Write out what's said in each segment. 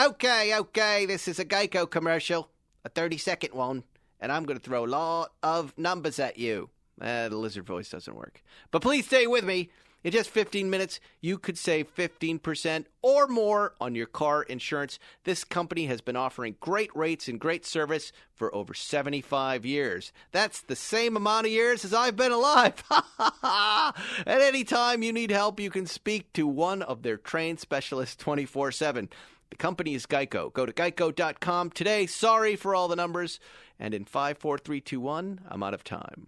Okay, this is a Geico commercial, a 30-second one, and I'm going to throw a lot of numbers at you. The lizard voice doesn't work. But please stay with me. In just 15 minutes, you could save 15% or more on your car insurance. This company has been offering great rates and great service for over 75 years. That's the same amount of years as I've been alive. At any time you need help, you can speak to one of their trained specialists 24/7. The company is Geico. Go to geico.com today. Sorry for all the numbers. And in 5, 4, 3, 2, 1, I'm out of time.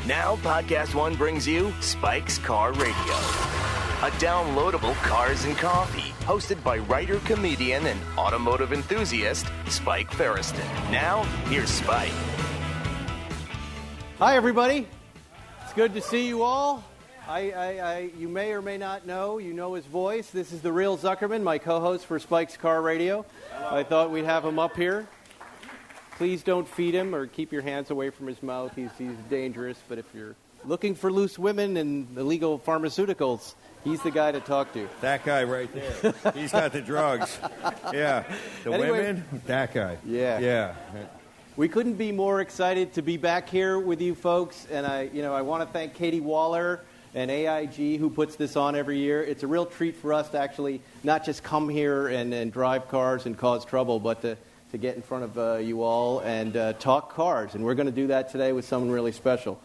Now, Podcast One brings you Spike's Car Radio, a downloadable cars and coffee, hosted by writer, comedian, and automotive enthusiast, Spike Ferriston. Now, here's Spike. Hi, everybody. It's good to see you all. You may or may not know, you know his voice. This is the real Zuckerman, my co-host for Spike's Car Radio. Hello. I thought we'd have him up here. Please don't feed him or keep your hands away from his mouth. He's dangerous. But if you're looking for loose women and illegal pharmaceuticals, he's the guy to talk to. That guy right there. He's got the drugs. Yeah. Women, that guy. Yeah. We couldn't be more excited to be back here with you folks. And I want to thank Katie Waller and AIG, who puts this on every year. It's a real treat for us to actually not just come here and drive cars and cause trouble, but to get in front of you all and talk cars. And we're going to do that today with someone really special.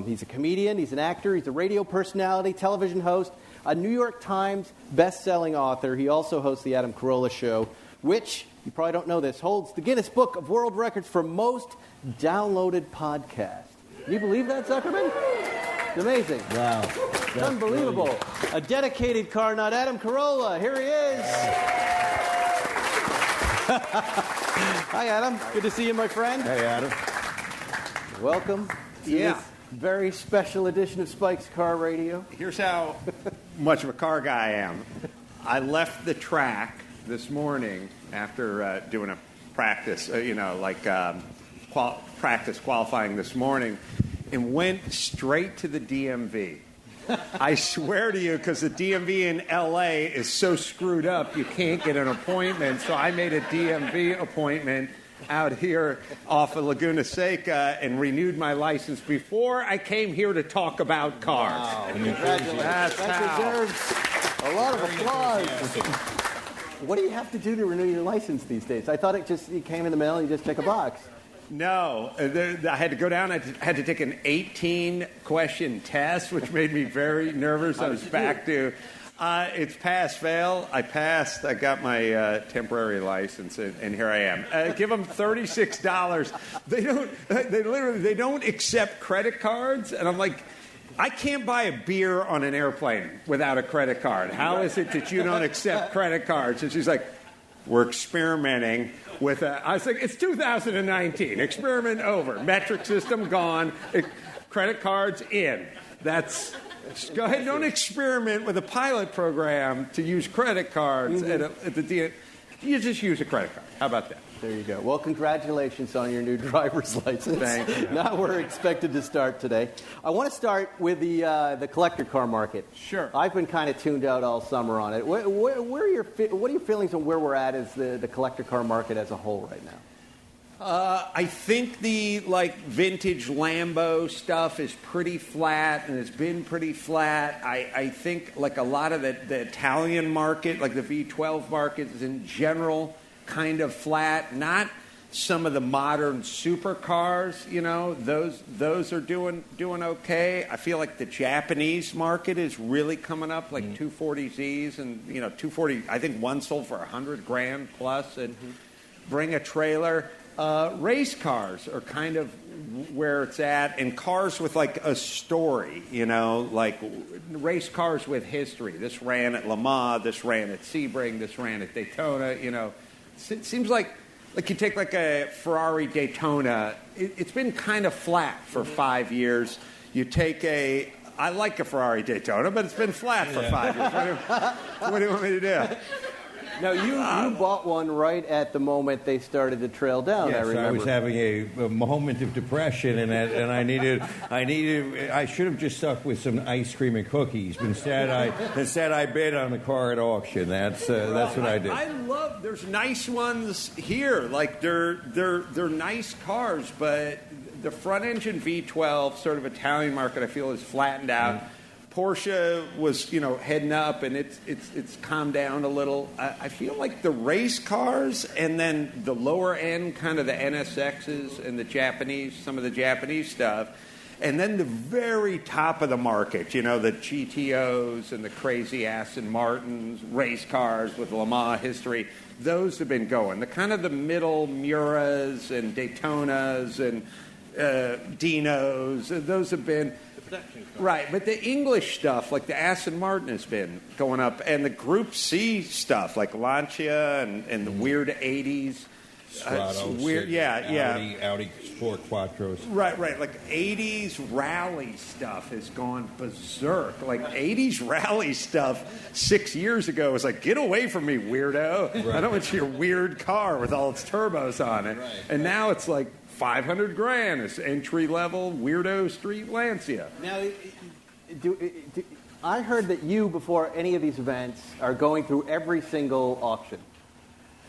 He's a comedian, he's an actor, he's a radio personality, television host, a New York Times best-selling author. He also hosts the Adam Carolla Show, which, you probably don't know this, holds the Guinness Book of World Records for most downloaded podcast. Can you believe that, Zuckerman? It's amazing. Wow. It's unbelievable. Brilliant. A dedicated car nut, Adam Carolla. Here he is. Hi, Adam. Good to see you, my friend. Hey, Adam. Welcome to this very special edition of Spike's Car Radio. Here's how much of a car guy I am. I left the track this morning after doing a practice, practice qualifying this morning, and went straight to the DMV. I swear to you, because the DMV in L.A. is so screwed up, you can't get an appointment. So I made a DMV appointment out here off of Laguna Seca and renewed my license before I came here to talk about cars. Wow. Congratulations. That deserves a lot of applause. What do you have to do to renew your license these days? I thought it came in the mail and you just check a box. No, I had to go down. I had to take an 18-question test, which made me very nervous. I was back to, it's pass-fail. I passed. I got my temporary license, and here I am. Give them $36. They don't accept credit cards, and I'm like, I can't buy a beer on an airplane without a credit card. How is it that you don't accept credit cards? And she's like, we're experimenting with I was like, it's 2019. Experiment over. Metric system gone. Credit cards in. Go ahead. Don't experiment with a pilot program to use credit cards at the You just use a credit card. How about that? There you go. Well, congratulations on your new driver's license. Thank you. Now we're expected to start today. I want to start with the collector car market. Sure. I've been kind of tuned out all summer on it. What are your feelings on where we're at as the collector car market as a whole right now? I think the vintage Lambo stuff is pretty flat, and it's been pretty flat. I think a lot of the Italian market, like the V12 market, is in general kind of flat. Not some of the modern supercars, those are doing okay. I feel like the Japanese market is really coming up, like 240Zs and 240. I think one sold for $100,000 plus, and bring a trailer. Race cars are kind of where it's at, and cars with a story, race cars with history. This ran at Le Mans, this ran at Sebring, this ran at Daytona. It seems like you take a Ferrari Daytona. It's been kind of flat for 5 years. You take I like a Ferrari Daytona, but it's been flat for 5 years. What do you want me to do? No, you bought one right at the moment they started to trail down. Yes, I remember. I was having a moment of depression, and I should have just stuck with some ice cream and cookies. But instead I bid on the car at auction. That's what I did. I love. There's nice ones here. Like they're nice cars, but the front engine V12 sort of Italian market I feel is flattened out. Porsche was, heading up, and it's calmed down a little. I feel like the race cars and then the lower end, kind of the NSXs and some of the Japanese stuff, and then the very top of the market, the GTOs and the crazy Aston Martins, race cars with Le Mans history, those have been going. The kind of the middle Muras and Daytonas and Dinos, those have been... Right, but the English stuff, like the Aston Martin, has been going up, and the Group C stuff, like Lancia and the weird 80s. Stratos, weird, Audi Sport Quattros. Right, like 80s rally stuff has gone berserk. Like 80s rally stuff 6 years ago was like, get away from me, weirdo. Right. I don't want your weird car with all its turbos on it. Right. And now it's like $500,000. It's entry-level weirdo street Lancia. Now, I heard that you, before any of these events, are going through every single auction.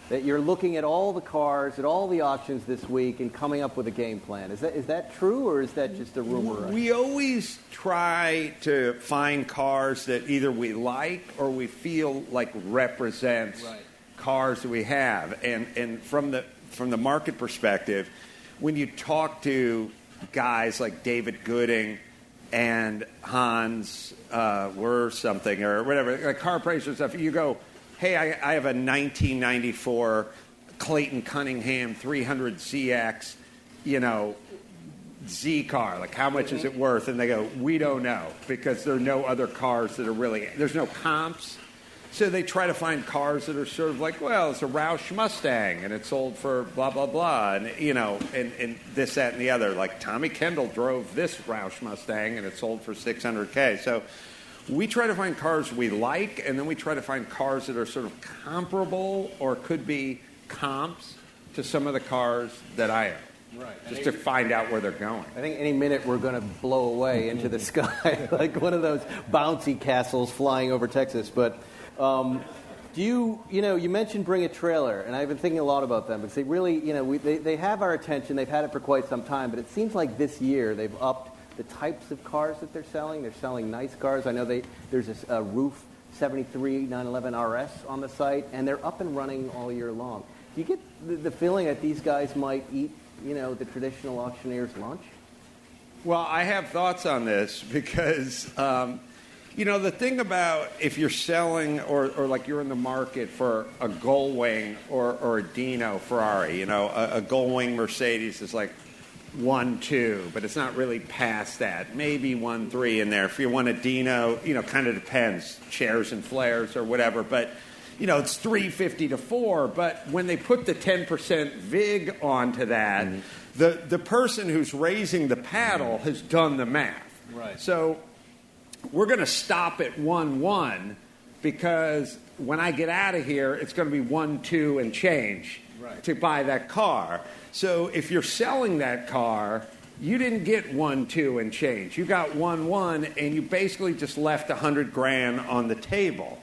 That you're looking at all the cars at all the auctions this week and coming up with a game plan. Is that true, or is that just a rumor? We always try to find cars that either we like or we feel like represents cars that we have. And from the market perspective, when you talk to guys like David Gooding and Hans Wurr something or whatever, like car appraisers stuff, you go, hey, I have a 1994 Clayton Cunningham 300ZX, Z car. Like, how much is it worth? And they go, we don't know, because there are no other cars that are really, there's no comps. So they try to find cars that are sort of like, well, it's a Roush Mustang, and it sold for blah, blah, blah, and, and this, that, and the other. Like, Tommy Kendall drove this Roush Mustang, and it sold for $600K. So we try to find cars we like, and then we try to find cars that are sort of comparable or could be comps to some of the cars that I own. Right. Just to find out where they're going. I think any minute we're going to blow away into the sky, like one of those bouncy castles flying over Texas. But do you mentioned Bring a Trailer, and I've been thinking a lot about them because they really, they have our attention. They've had it for quite some time, but it seems like this year they've upped the types of cars that they're selling. They're selling nice cars. I know there's this Roof 73 911 RS on the site, and they're up and running all year long. Do you get the feeling that these guys might eat, the traditional auctioneer's lunch? Well, I have thoughts on this because, the thing about if you're selling or like you're in the market for a Gullwing or a Dino Ferrari, a Gullwing Mercedes is like 1.2, but it's not really past that. Maybe 1.3 in there. If you want a Dino, kind of depends, chairs and flares or whatever. But it's 350 to 4. But when they put the 10% VIG onto that, the person who's raising the paddle has done the math. Right. So we're going to stop at 1.1 because when I get out of here, it's going to be 1.2 and change to buy that car. So if you're selling that car, you didn't get 1.2 and change. You got 1.1, and you basically just left $100,000 on the table.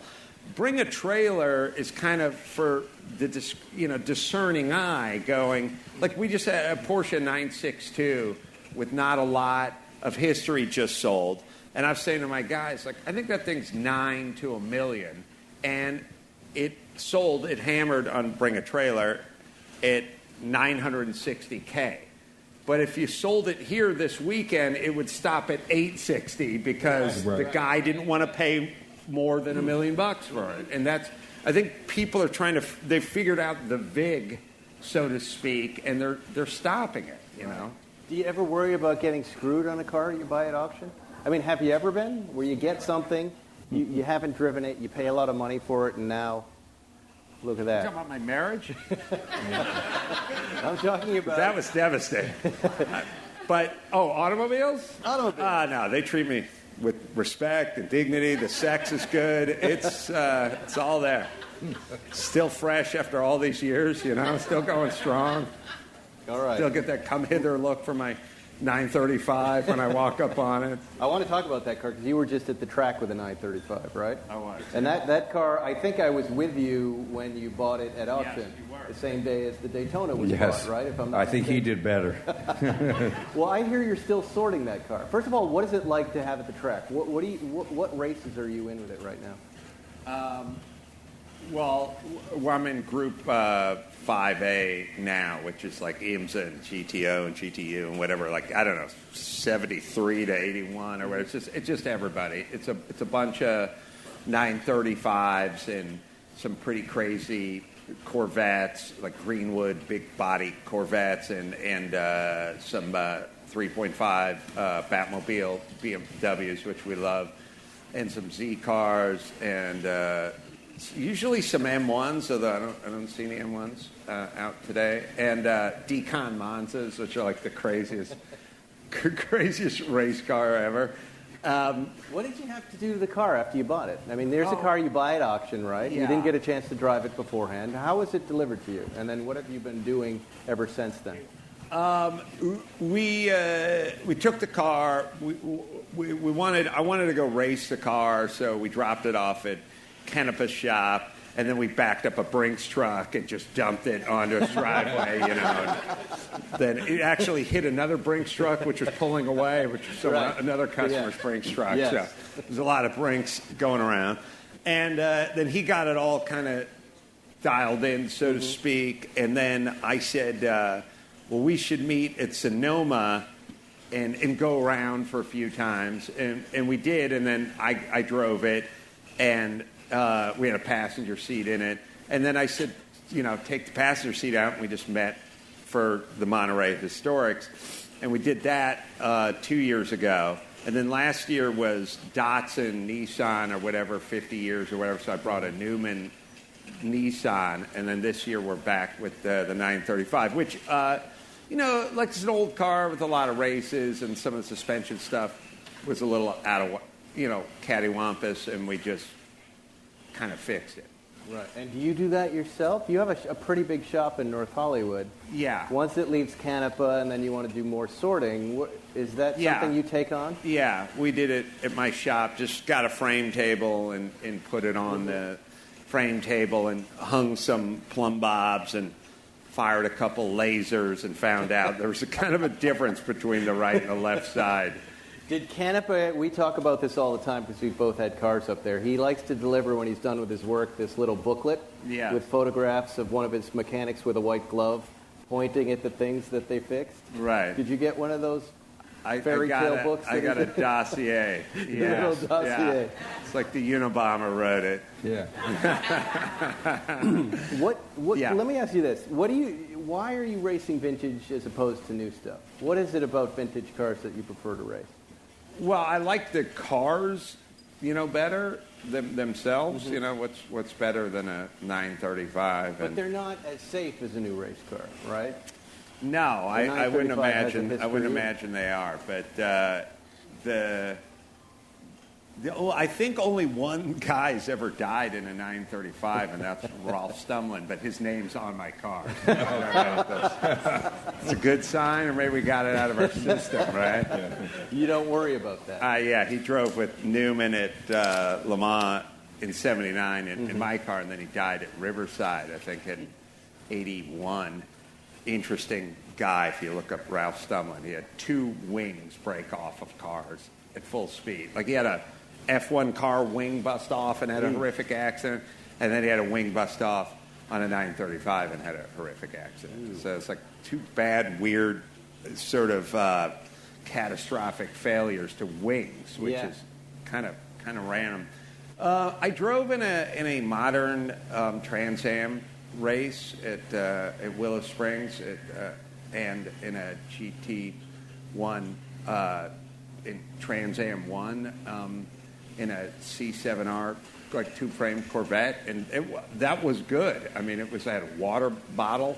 Bring a Trailer is kind of for the discerning eye going, like we just had a Porsche 962 with not a lot of history just sold. And I was saying to my guys, like, I think that thing's 9 to $1 million. And it sold, it hammered on Bring a Trailer at $960K. But if you sold it here this weekend, it would stop at $860 because the guy didn't want to pay more than $1 million for it. And that's, I think people are trying to, they've figured out the VIG, so to speak, and they're stopping it, Do you ever worry about getting screwed on a car you buy at auction? I mean, have you ever been where you get something, you haven't driven it, you pay a lot of money for it, and now look at that. You talking about my marriage? I'm talking about... That was devastating. But, automobiles? Automobiles. No, they treat me with respect and dignity. The sex is good. It's all there. Still fresh after all these years, still going strong. All right. Still get that come hither look for my 935 when I walk up on it. I want to talk about that car because you were just at the track with a 935, right? I was. And that car, I think I was with you when you bought it at auction. Yes, you were. The same day as the Daytona was bought, right? If I'm not I think he mistaken. did better. Well, I hear you're still sorting that car. First of all, what is it like to have at the track? What races are you in with it right now? Well, I'm in Group 5A now, which is like IMSA and GTO and GTU and whatever. Like, I don't know, 73 to 81 or whatever. It's just everybody. It's a bunch of 935s and some pretty crazy Corvettes, like Greenwood big body Corvettes, and some 3.5 Batmobile BMWs, which we love, and some Z cars, and usually some M1s, although I don't see any M1s out today, and Decon Monzas, which are like the craziest race car ever. What did you have to do to the car after you bought it? I mean, there's a car you buy at auction, right? Yeah. You didn't get a chance to drive it beforehand. How was it delivered to you? And then what have you been doing ever since then? We took the car. I wanted to go race the car, so we dropped it off at Canepa's shop, and then we backed up a Brinks truck and just dumped it onto his driveway, And then it actually hit another Brinks truck, which was pulling away, which was another customer's Brinks truck. Yes. So there's a lot of Brinks going around. And then he got it all kind of dialed in, so to speak. And then I said, well, we should meet at Sonoma and go around for a few times. And we did, and then I drove it, and we had a passenger seat in it. And then I said, take the passenger seat out, and we just met for the Monterey Historics. And we did that 2 years ago. And then last year was Datsun, Nissan, or whatever, 50 years or whatever, so I brought a Newman Nissan. And then this year we're back with the 935, which, like it's an old car with a lot of races, and some of the suspension stuff was a little out of, cattywampus, and we just kind of fixed it. Right. And do you do that yourself? You have a pretty big shop in North Hollywood. Yeah. Once it leaves Canepa and then you want to do more sorting, is that something you take on? Yeah, we did it at my shop. Just got a frame table and put it on the frame table and hung some plumb bobs and fired a couple lasers and found out there was a kind of a difference between the right and the left side. Did Canepa, we talk about this all the time because we've both had cars up there. He likes to deliver, when he's done with his work, this little booklet with photographs of one of his mechanics with a white glove pointing at the things that they fixed. Right. Did you get one of those fairy tale books? I got a dossier. Little dossier. Yeah. It's like the Unabomber wrote it. Yeah. Let me ask you this. Why are you racing vintage as opposed to new stuff? What is it about vintage cars that you prefer to race? Well, I like the cars, better themselves. What's better than a 935? But they're not as safe as a new race car, right? No, I wouldn't 935 has a imagine. I history. wouldn't imagine they are. But I think only one guy's ever died in a 935, and that's Ralph Stumlin. But his name's on my car. So it's a good sign, or maybe we got it out of our system, right? You don't worry about that. Yeah, he drove with Newman at Le Mans in '79 in my car, and then he died at Riverside, I think, in '81. Interesting guy. If you look up Ralph Stumlin, he had 2 wings break off of cars at full speed. Like he had a F1 car wing bust off and had a horrific accident, and then he had a wing bust off on a 935 and had a horrific accident. So it's like 2 bad, weird, sort of catastrophic failures to wings, which is kind of random. I drove in a modern Trans Am race at Willow Springs and in a GT1 in Trans Am 1 in a C7R like 2-frame Corvette, and that was good. I mean, I had a water bottle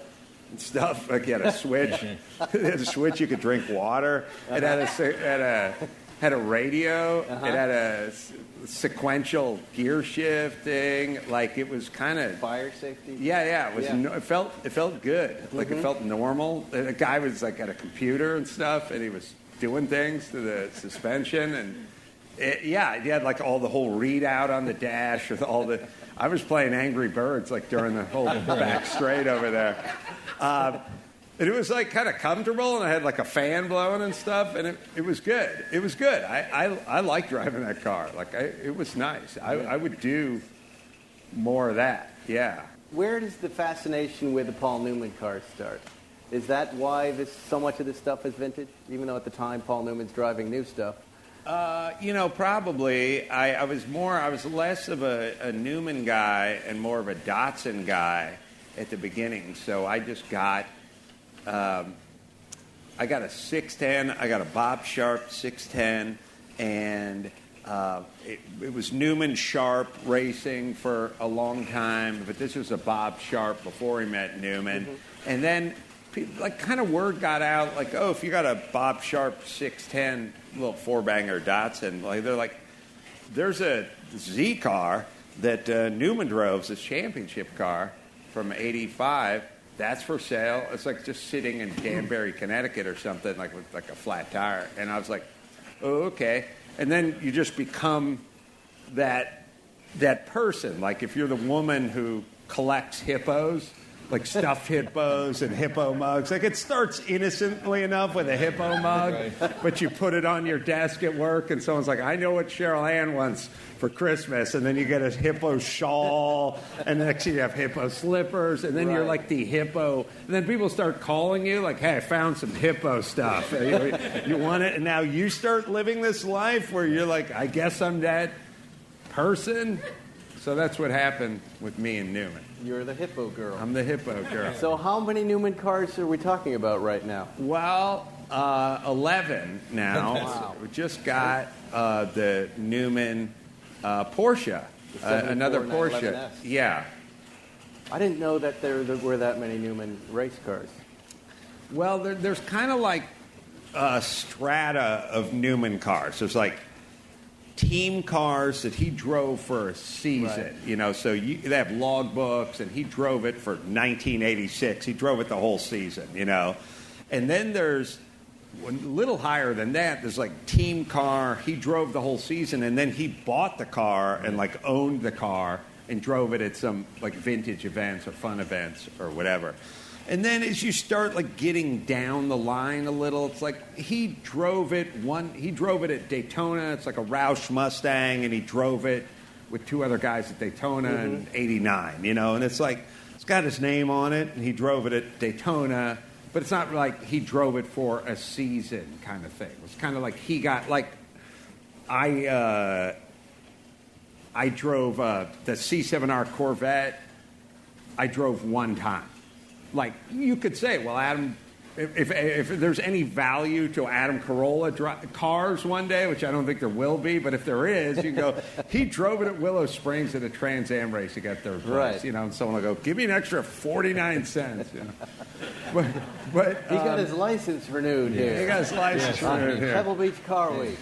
and stuff. Like you had a switch. It had a switch you could drink water. It had a had a radio. It had a sequential gear shifting. Like it was kind of Fire safety. Yeah. It was. It felt good. Like it felt normal. The guy was like at a computer and stuff, and he was doing things to the suspension, and he had like all the whole readout on the dash with all the. I was playing Angry Birds like during the whole back straight over there. And it was like kind of comfortable, and I had like a fan blowing and stuff, and it was good. It was good. I liked driving that car. Like it was nice. I would do more of that. Yeah. Where does the fascination with the Paul Newman cars start? Is that why so much of this stuff is vintage, even though at the time Paul Newman's driving new stuff? Probably. I was less of a Newman guy and more of a Datsun guy at the beginning. So I just got. I got a 610. I got a Bob Sharp 610, and it was Newman Sharp racing for a long time. But this was a Bob Sharp before he met Newman, and then kind of word got out like, oh, if you got a Bob Sharp 610 little four-banger Datsun, like they're like, there's a Z car that Newman drove, this championship car from '85. That's for sale. It's like just sitting in Danbury, Connecticut or something, like with like a flat tire. And I was like, oh, okay. And then you just become that person. Like if you're the woman who collects hippos, like stuffed hippos and hippo mugs. Like it starts innocently enough with a hippo mug, but you put it on your desk at work and someone's like, I know what Cheryl Ann wants for Christmas. And then you get a hippo shawl, and next you have hippo slippers, and then you're like the hippo. And then people start calling you like, hey, I found some hippo stuff. You want it? And now you start living this life where you're like, I guess I'm that person. So that's what happened with me and Newman. You're the hippo girl. I'm the hippo girl. So how many Newman cars are we talking about right now? Well, 11 now. Wow. We just got the Newman Porsche, another Porsche. 911S. Yeah. I didn't know that there were that many Newman race cars. Well, there's kind of like a strata of Newman cars. There's like team cars that he drove for a season, so they have logbooks, and he drove it for 1986. He drove it the whole season, And then there's a little higher than that. There's like team car. He drove the whole season, and then he bought the car and like owned the car and drove it at some like vintage events or fun events or whatever. And then as you start like getting down the line a little, it's like he drove it at Daytona. It's like a Roush Mustang, and he drove it with two other guys at Daytona in '89, and it's like it's got his name on it, and he drove it at Daytona, but it's not like he drove it for a season kind of thing. It's kind of like he got like I drove the C7R Corvette. I drove one time. Like, you could say, well, Adam, if there's any value to Adam Carolla cars one day, which I don't think there will be, but if there is, you can go, he drove it at Willow Springs at a Trans Am race. He got third place, and someone will go, give me an extra 49 cents. But he got his license renewed here. He got his license renewed here. Pebble Beach Car Week.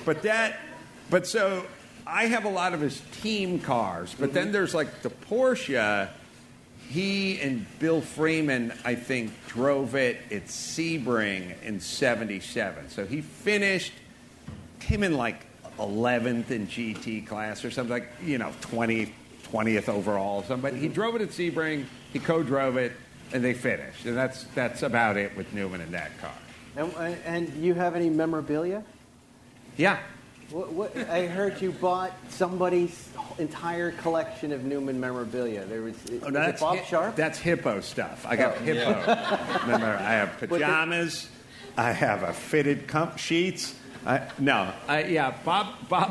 But so I have a lot of his team cars, but then there's like the Porsche. He and Bill Freeman, I think, drove it at Sebring in '77. So he came in like 11th in GT class or something, like, 20th overall or something. But he drove it at Sebring, he co-drove it, and they finished. And that's about it with Newman in that car. And you have any memorabilia? Yeah. What I heard you bought somebody's entire collection of Newman memorabilia. Was it Bob Sharp? That's hippo stuff. I got hippo. Remember, I have pajamas. I have a fitted sheets. Bob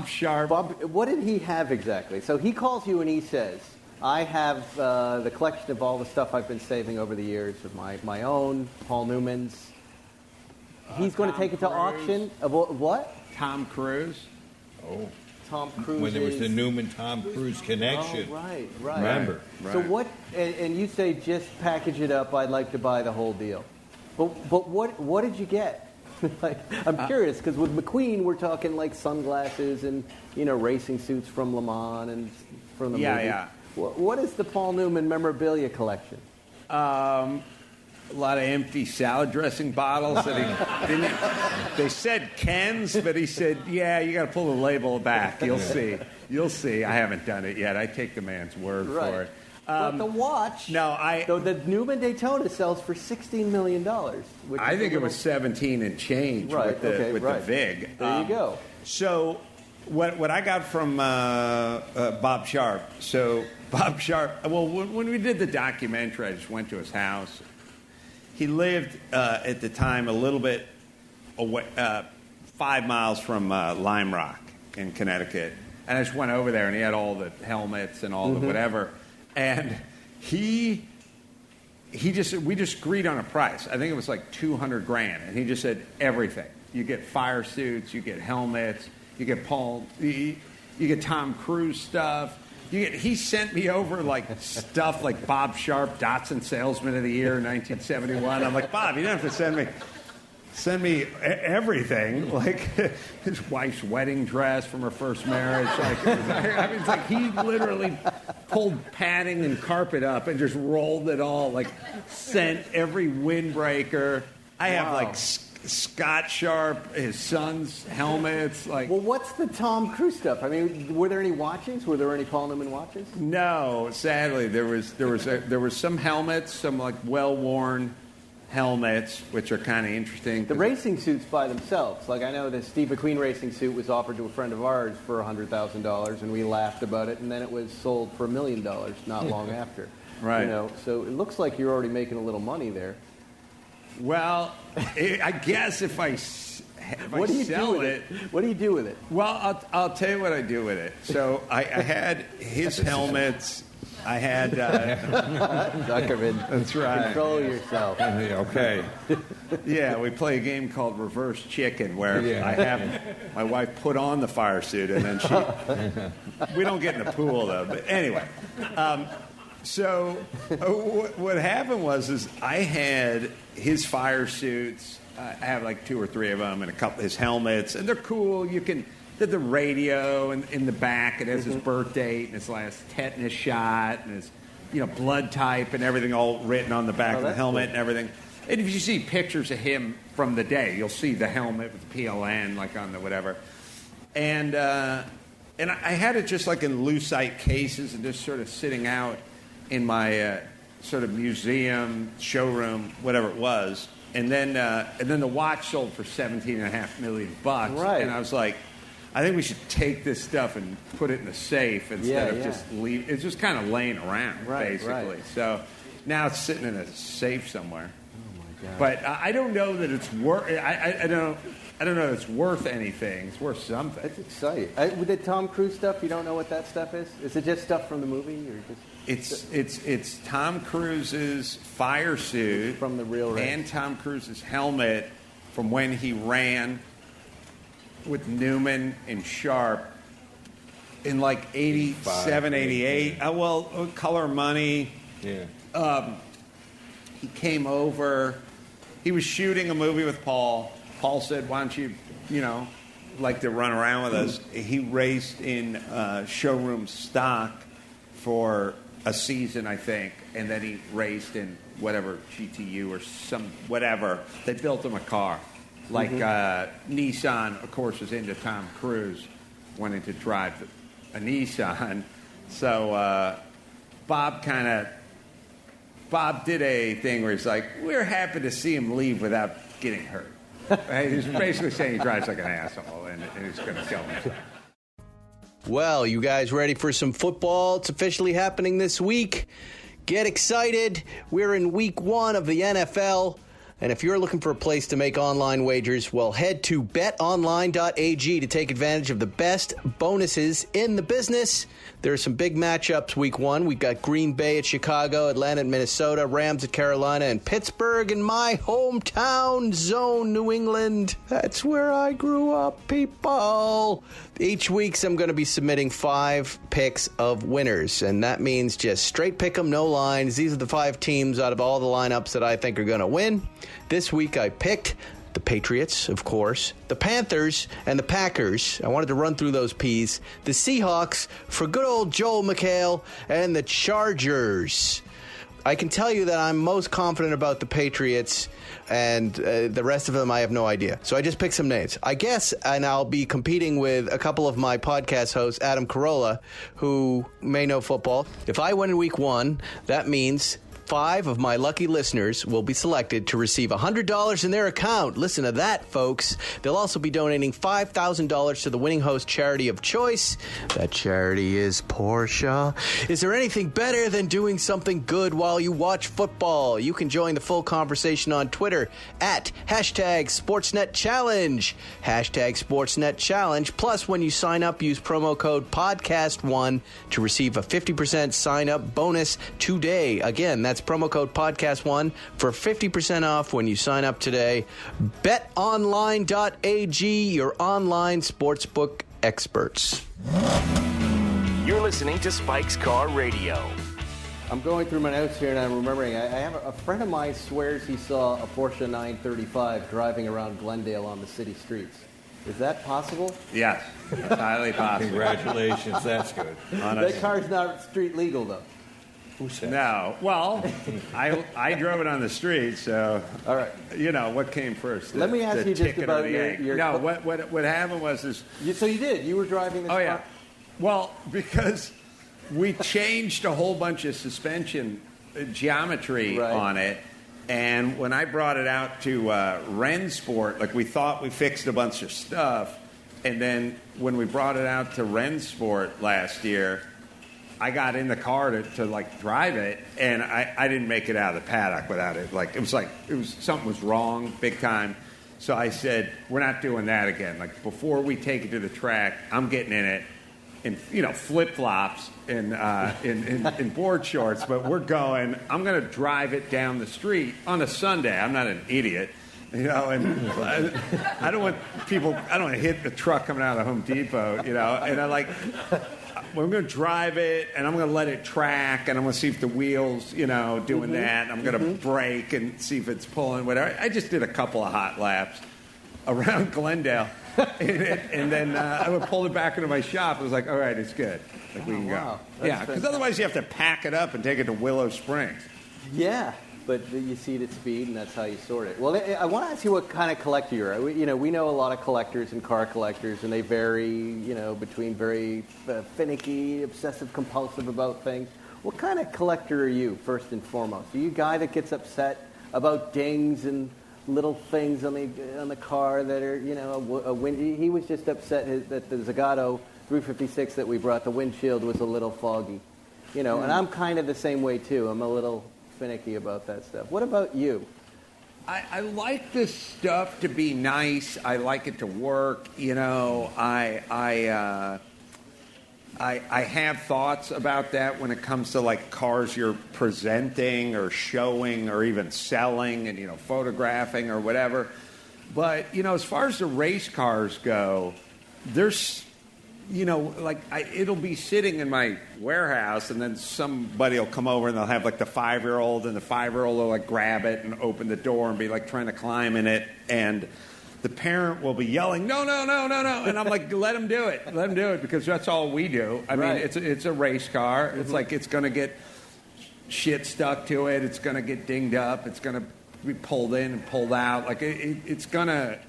Sharp. What did he have exactly? So he calls you and he says, I have the collection of all the stuff I've been saving over the years of my own, Paul Newman's. He's going to take it to auction. What? Tom Cruise. Oh. Tom Cruise. When there was the Newman-Tom Cruise connection. Oh, right. Remember. Right. So what, and you say just package it up, I'd like to buy the whole deal. But what did you get? Like, I'm curious, because with McQueen, we're talking like sunglasses and, racing suits from Le Mans and from the movie. Yeah. What is the Paul Newman memorabilia collection? A lot of empty salad dressing bottles that he didn't. They said Ken's, but he said, "Yeah, you got to pull the label back. You'll see. You'll see." I haven't done it yet. I take the man's word for it. But the watch, the Newman Daytona sells for $16 million. I think it was 17 and change with the VIG. There you go. So what I got from Bob Sharp. So Bob Sharp. Well, when we did the documentary, I just went to his house. He lived at the time a little bit away, 5 miles from Lime Rock in Connecticut, and I just went over there, and he had all the helmets and all the whatever, and we just agreed on a price. I think it was like $200,000, and he just said everything. You get fire suits, you get helmets, you get you get Tom Cruise stuff. He sent me over like stuff like Bob Sharp, Datsun Salesman of the Year in 1971. I'm like, Bob, you don't have to send me everything. Like his wife's wedding dress from her first marriage. It's like he literally pulled padding and carpet up and just rolled it all. Like sent every windbreaker. I have like Scott Sharp, his son's helmets. Well, what's the Tom Cruise stuff? I mean, were there any watches? Were there any Paul Newman watches? No, sadly, there was some helmets, some like well-worn helmets, which are kind of interesting. The racing suits by themselves, like I know the Steve McQueen racing suit was offered to a friend of ours for $100,000, and we laughed about it, and then it was sold for $1 million not long after. Right. So it looks like you're already making a little money there. Well, I guess if I sell it... What do you do with it? Well, I'll tell you what I do with it. So I had his helmets. I had... Zuckerman. That's right. Control yourself. Okay. Yeah, we play a game called Reverse Chicken where I have my wife put on the fire suit and then we don't get in the pool, though. But anyway... So what happened was I had his fire suits. I have like 2 or 3 of them, and a couple his helmets, and they're cool. They're the radio and in the back. It has his birth date and his last tetanus shot and his blood type and everything all written on the back of the helmet and everything. And if you see pictures of him from the day, you'll see the helmet with the PLN like on the whatever. And I had it just like in lucite cases and just sort of sitting out in my sort of museum, showroom, whatever it was. And then the watch sold for $17.5 million. Right. And I was like, I think we should take this stuff and put it in the safe instead of just leave. It's just kind of laying around, basically. Right. So now it's sitting in a safe somewhere. Oh my God. But I don't know that it's worth. I don't know that it's worth anything. It's worth something. That's exciting. With the Tom Cruise stuff, you don't know what that stuff is? Is it just stuff from the movie, or just? It's Tom Cruise's fire suit from the real race, and Tom Cruise's helmet from when he ran with Newman and Sharp in like 87, 88. Color Money. Yeah. He came over. He was shooting a movie with Paul. Paul said, "Why don't you, like to run around with us?" He raced in showroom stock for a season, I think, and then he raced in whatever GTU or some whatever. They built him a car, like Nissan. Of course, was into Tom Cruise, wanting to drive a Nissan. So Bob did a thing where he's like, "We're happy to see him leave without getting hurt." Right? He's basically saying he drives like an asshole, and he's going to kill himself. Well, you guys ready for some football? It's officially happening this week. Get excited. We're in week 1 of the NFL. And if you're looking for a place to make online wagers, well, head to betonline.ag to take advantage of the best bonuses in the business. There are some big matchups week 1. We've got Green Bay at Chicago, Atlanta at Minnesota, Rams at Carolina, and Pittsburgh in my hometown zone, New England. That's where I grew up, people. Each week, I'm going to be submitting 5 picks of winners, and that means just straight pick 'em, no lines. These are the 5 teams out of all the lineups that I think are going to win. This week, I picked the Patriots, of course, the Panthers, and the Packers. I wanted to run through those P's. The Seahawks for good old Joel McHale, and the Chargers. I can tell you that I'm most confident about the Patriots, and the rest of them I have no idea. So I just picked some names. I guess, and I'll be competing with a couple of my podcast hosts, Adam Carolla, who may know football. If I win in week 1, that means 5 of my lucky listeners will be selected to receive $100 in their account. Listen to that, folks. They'll also be donating $5,000 to the winning host charity of choice. That charity is Porsche. Is there anything better than doing something good while you watch football? You can join the full conversation on Twitter at #SportsNetChallenge. #SportsNetChallenge. Plus, when you sign up, use promo code podcast1 to receive a 50% sign-up bonus today. Again, that's promo code podcast1 for 50% off when you sign up today. BetOnline.ag, your online sportsbook experts. You're listening to Spike's Car Radio. I'm going through my notes here and I'm remembering, I have a friend of mine swears he saw a Porsche 935 driving around Glendale on the city streets. Is that possible? Yes, it's highly possible. Congratulations, that's good. That car's not street legal, though. Who said? No. Well, I drove it on the street, so All right. You know what came first. Let me ask you just ticket or about the your- egg? your- No, what happened was this. So you did. You were driving this Oh car? yeah. Well, because we changed a whole bunch of suspension geometry Right. on it, and when I brought it out to Rennsport, like we thought we fixed a bunch of stuff, and then when we brought it out to Rennsport last year, I got in the car to like drive it, and I didn't make it out of the paddock without it. Like something was wrong, big time. So I said, we're not doing that again. Like before we take it to the track, I'm getting in it in flip flops and in board shorts. But we're going. I'm going to drive it down the street on a Sunday. I'm not an idiot. And I don't want people. I don't want to hit the truck coming out of the Home Depot. And I like. I'm going to drive it, and I'm going to let it track, and I'm going to see if the wheels, doing that. I'm going to brake and see if it's pulling, whatever. I just did a couple of hot laps around Glendale, and then I would pull it back into my shop. I was like, all right, it's good. Like, we can wow. go. Yeah, because otherwise you have to pack it up and take it to Willow Springs. Yeah, but you see it at speed, and that's how you sort it. Well, I want to ask you what kind of collector you are. We know a lot of collectors and car collectors, and they vary, between very finicky, obsessive-compulsive about things. What kind of collector are you, first and foremost? Are you a guy that gets upset about dings and little things on the car that are, he was just upset that the Zagato 356 that we brought, the windshield was a little foggy. And I'm kind of the same way, too. I'm a little finicky about that stuff. What about you? I like this stuff to be nice. I like it to work. I have thoughts about that when it comes to like cars you're presenting or showing or even selling and photographing or whatever. But as far as the race cars go, there's it'll be sitting in my warehouse, and then somebody will come over and they'll have like the 5-year-old, and the 5-year-old will like grab it and open the door and be like trying to climb in it, and the parent will be yelling, no, and I'm like, let him do it, because that's all we do. I mean, it's a race car. It's like it's going to get shit stuck to it. It's going to get dinged up. It's going to be pulled in and pulled out. Like it's going to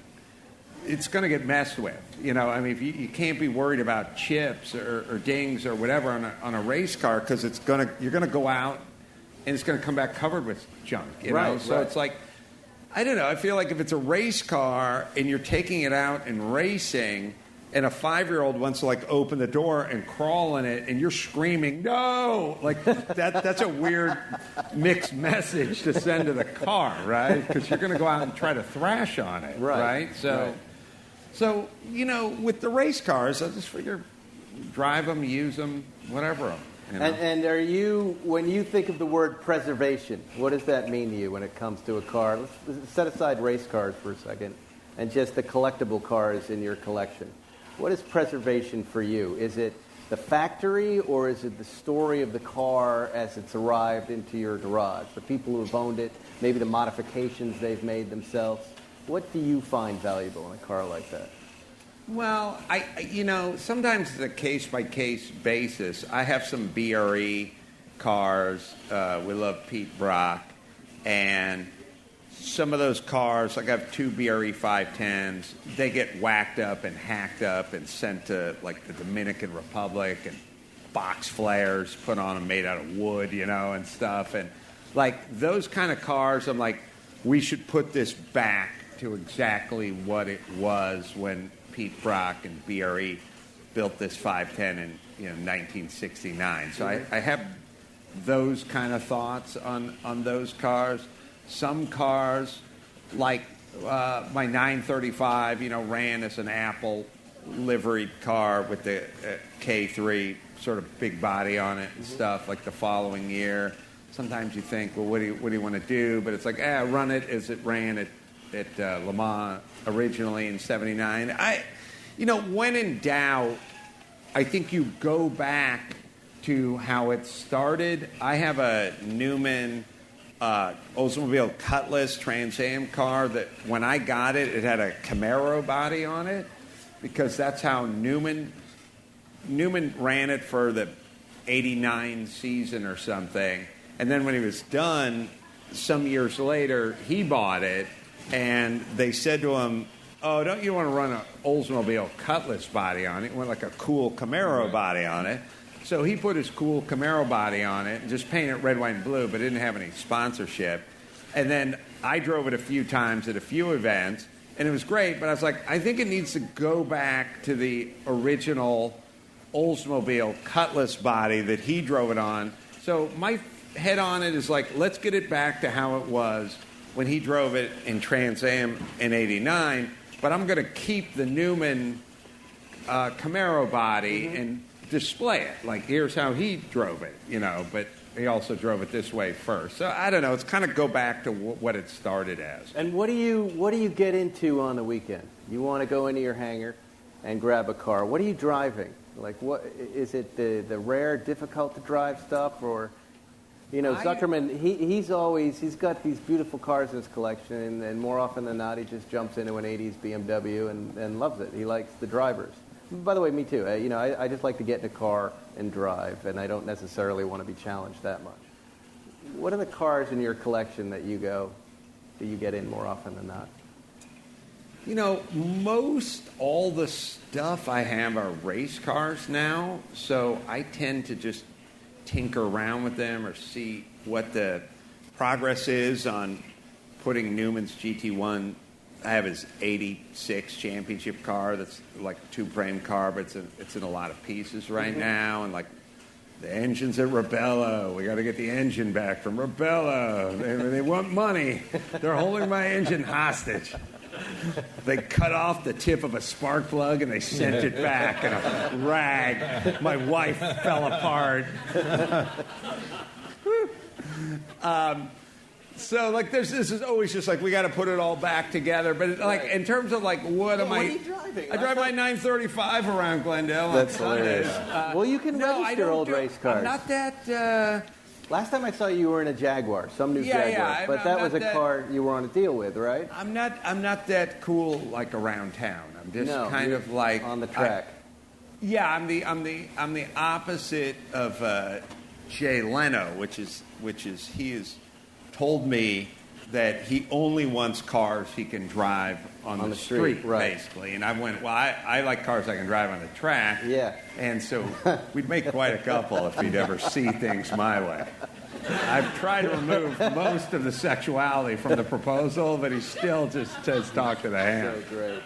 get messed with. I mean, you can't be worried about chips or dings or whatever on a race car, because you're going to go out and it's going to come back covered with junk. So it's like, I don't know. I feel like if it's a race car and you're taking it out and racing, and a 5-year-old wants to like open the door and crawl in it, and you're screaming, no! Like that's a weird mixed message to send to the car, right? Because you're going to go out and try to thrash on it, right? So, with the race cars, I just figure drive them, use them, whatever. And are you, when you think of the word preservation, what does that mean to you when it comes to a car? Let's set aside race cars for a second and just the collectible cars in your collection. What is preservation for you? Is it the factory, or is it the story of the car as it's arrived into your garage? The people who have owned it, maybe the modifications they've made themselves. What do you find valuable in a car like that? Well, sometimes it's a case-by-case basis. I have some BRE cars. We love Pete Brock. And some of those cars, like I have 2 BRE 510s, they get whacked up and hacked up and sent to, like, the Dominican Republic, and box flares put on them made out of wood, and stuff. And, like, those kind of cars, I'm like, we should put this back to exactly what it was when Pete Brock and BRE built this 510 in 1969. So I have those kind of thoughts on those cars. Some cars, like my 935, ran as an Apple liveried car with the K3 sort of big body on it and stuff. Like the following year, sometimes you think, well, what do you want to do? But it's like, run it as it ran at Le Mans originally in '79. When in doubt, I think you go back to how it started. I have a Newman Oldsmobile Cutlass Trans Am car that when I got it, it had a Camaro body on it because that's how Newman ran it for the '89 season or something. And then when he was done, some years later, he bought it, and they said to him, oh, don't you want to run an Oldsmobile Cutlass body on it? You want like a cool Camaro body on it. So he put his cool Camaro body on it and just painted it red, white, and blue, but didn't have any sponsorship. And then I drove it a few times at a few events, and it was great, but I was like, I think it needs to go back to the original Oldsmobile Cutlass body that he drove it on. So my head on it is like, let's get it back to how it was when he drove it in Trans Am in '89, but I'm going to keep the Newman Camaro body and display it. Like, here's how he drove it, but he also drove it this way first. So I don't know. It's kind of go back to what it started as. And what do you get into on the weekend? You want to go into your hangar and grab a car. What are you driving? Like, what is it? The rare, difficult to drive stuff, or Zuckerman? He's got these beautiful cars in his collection, and more often than not, he just jumps into an '80s BMW and loves it. He likes the drivers. By the way, me too. I just like to get in a car and drive, and I don't necessarily want to be challenged that much. What are the cars in your collection that you get in more often than not? Most all the stuff I have are race cars now, so I tend to just tinker around with them or see what the progress is on putting Newman's GT1. I have his '86 championship car that's like a two-frame car, but it's in a lot of pieces right now. And like the engine's at Rebella. We got to get the engine back from Rebella. They want money. They're holding my engine hostage. They cut off the tip of a spark plug and they sent it back in a rag. My wife fell apart. So, like, this is always just like, we got to put it all back together. But, in terms of, like, what am I... What are you driving? I drive my 935 around Glendale. That's hilarious. Well, you can register old race cars. I'm not that... Last time I saw you were in a Jaguar, some new Jaguar. Yeah, but that was a car you were on a deal with, right? I'm not that cool, like, around town. I'm just kind of like... on the track. I'm the opposite of Jay Leno, which is he is... told me that he only wants cars he can drive on the street, right. Basically. And I went, well, I like cars I can drive on the track. Yeah. And so we'd make quite a couple if he'd ever see things my way. I've tried to remove most of the sexuality from the proposal, but he still just says talk to the hand. So great.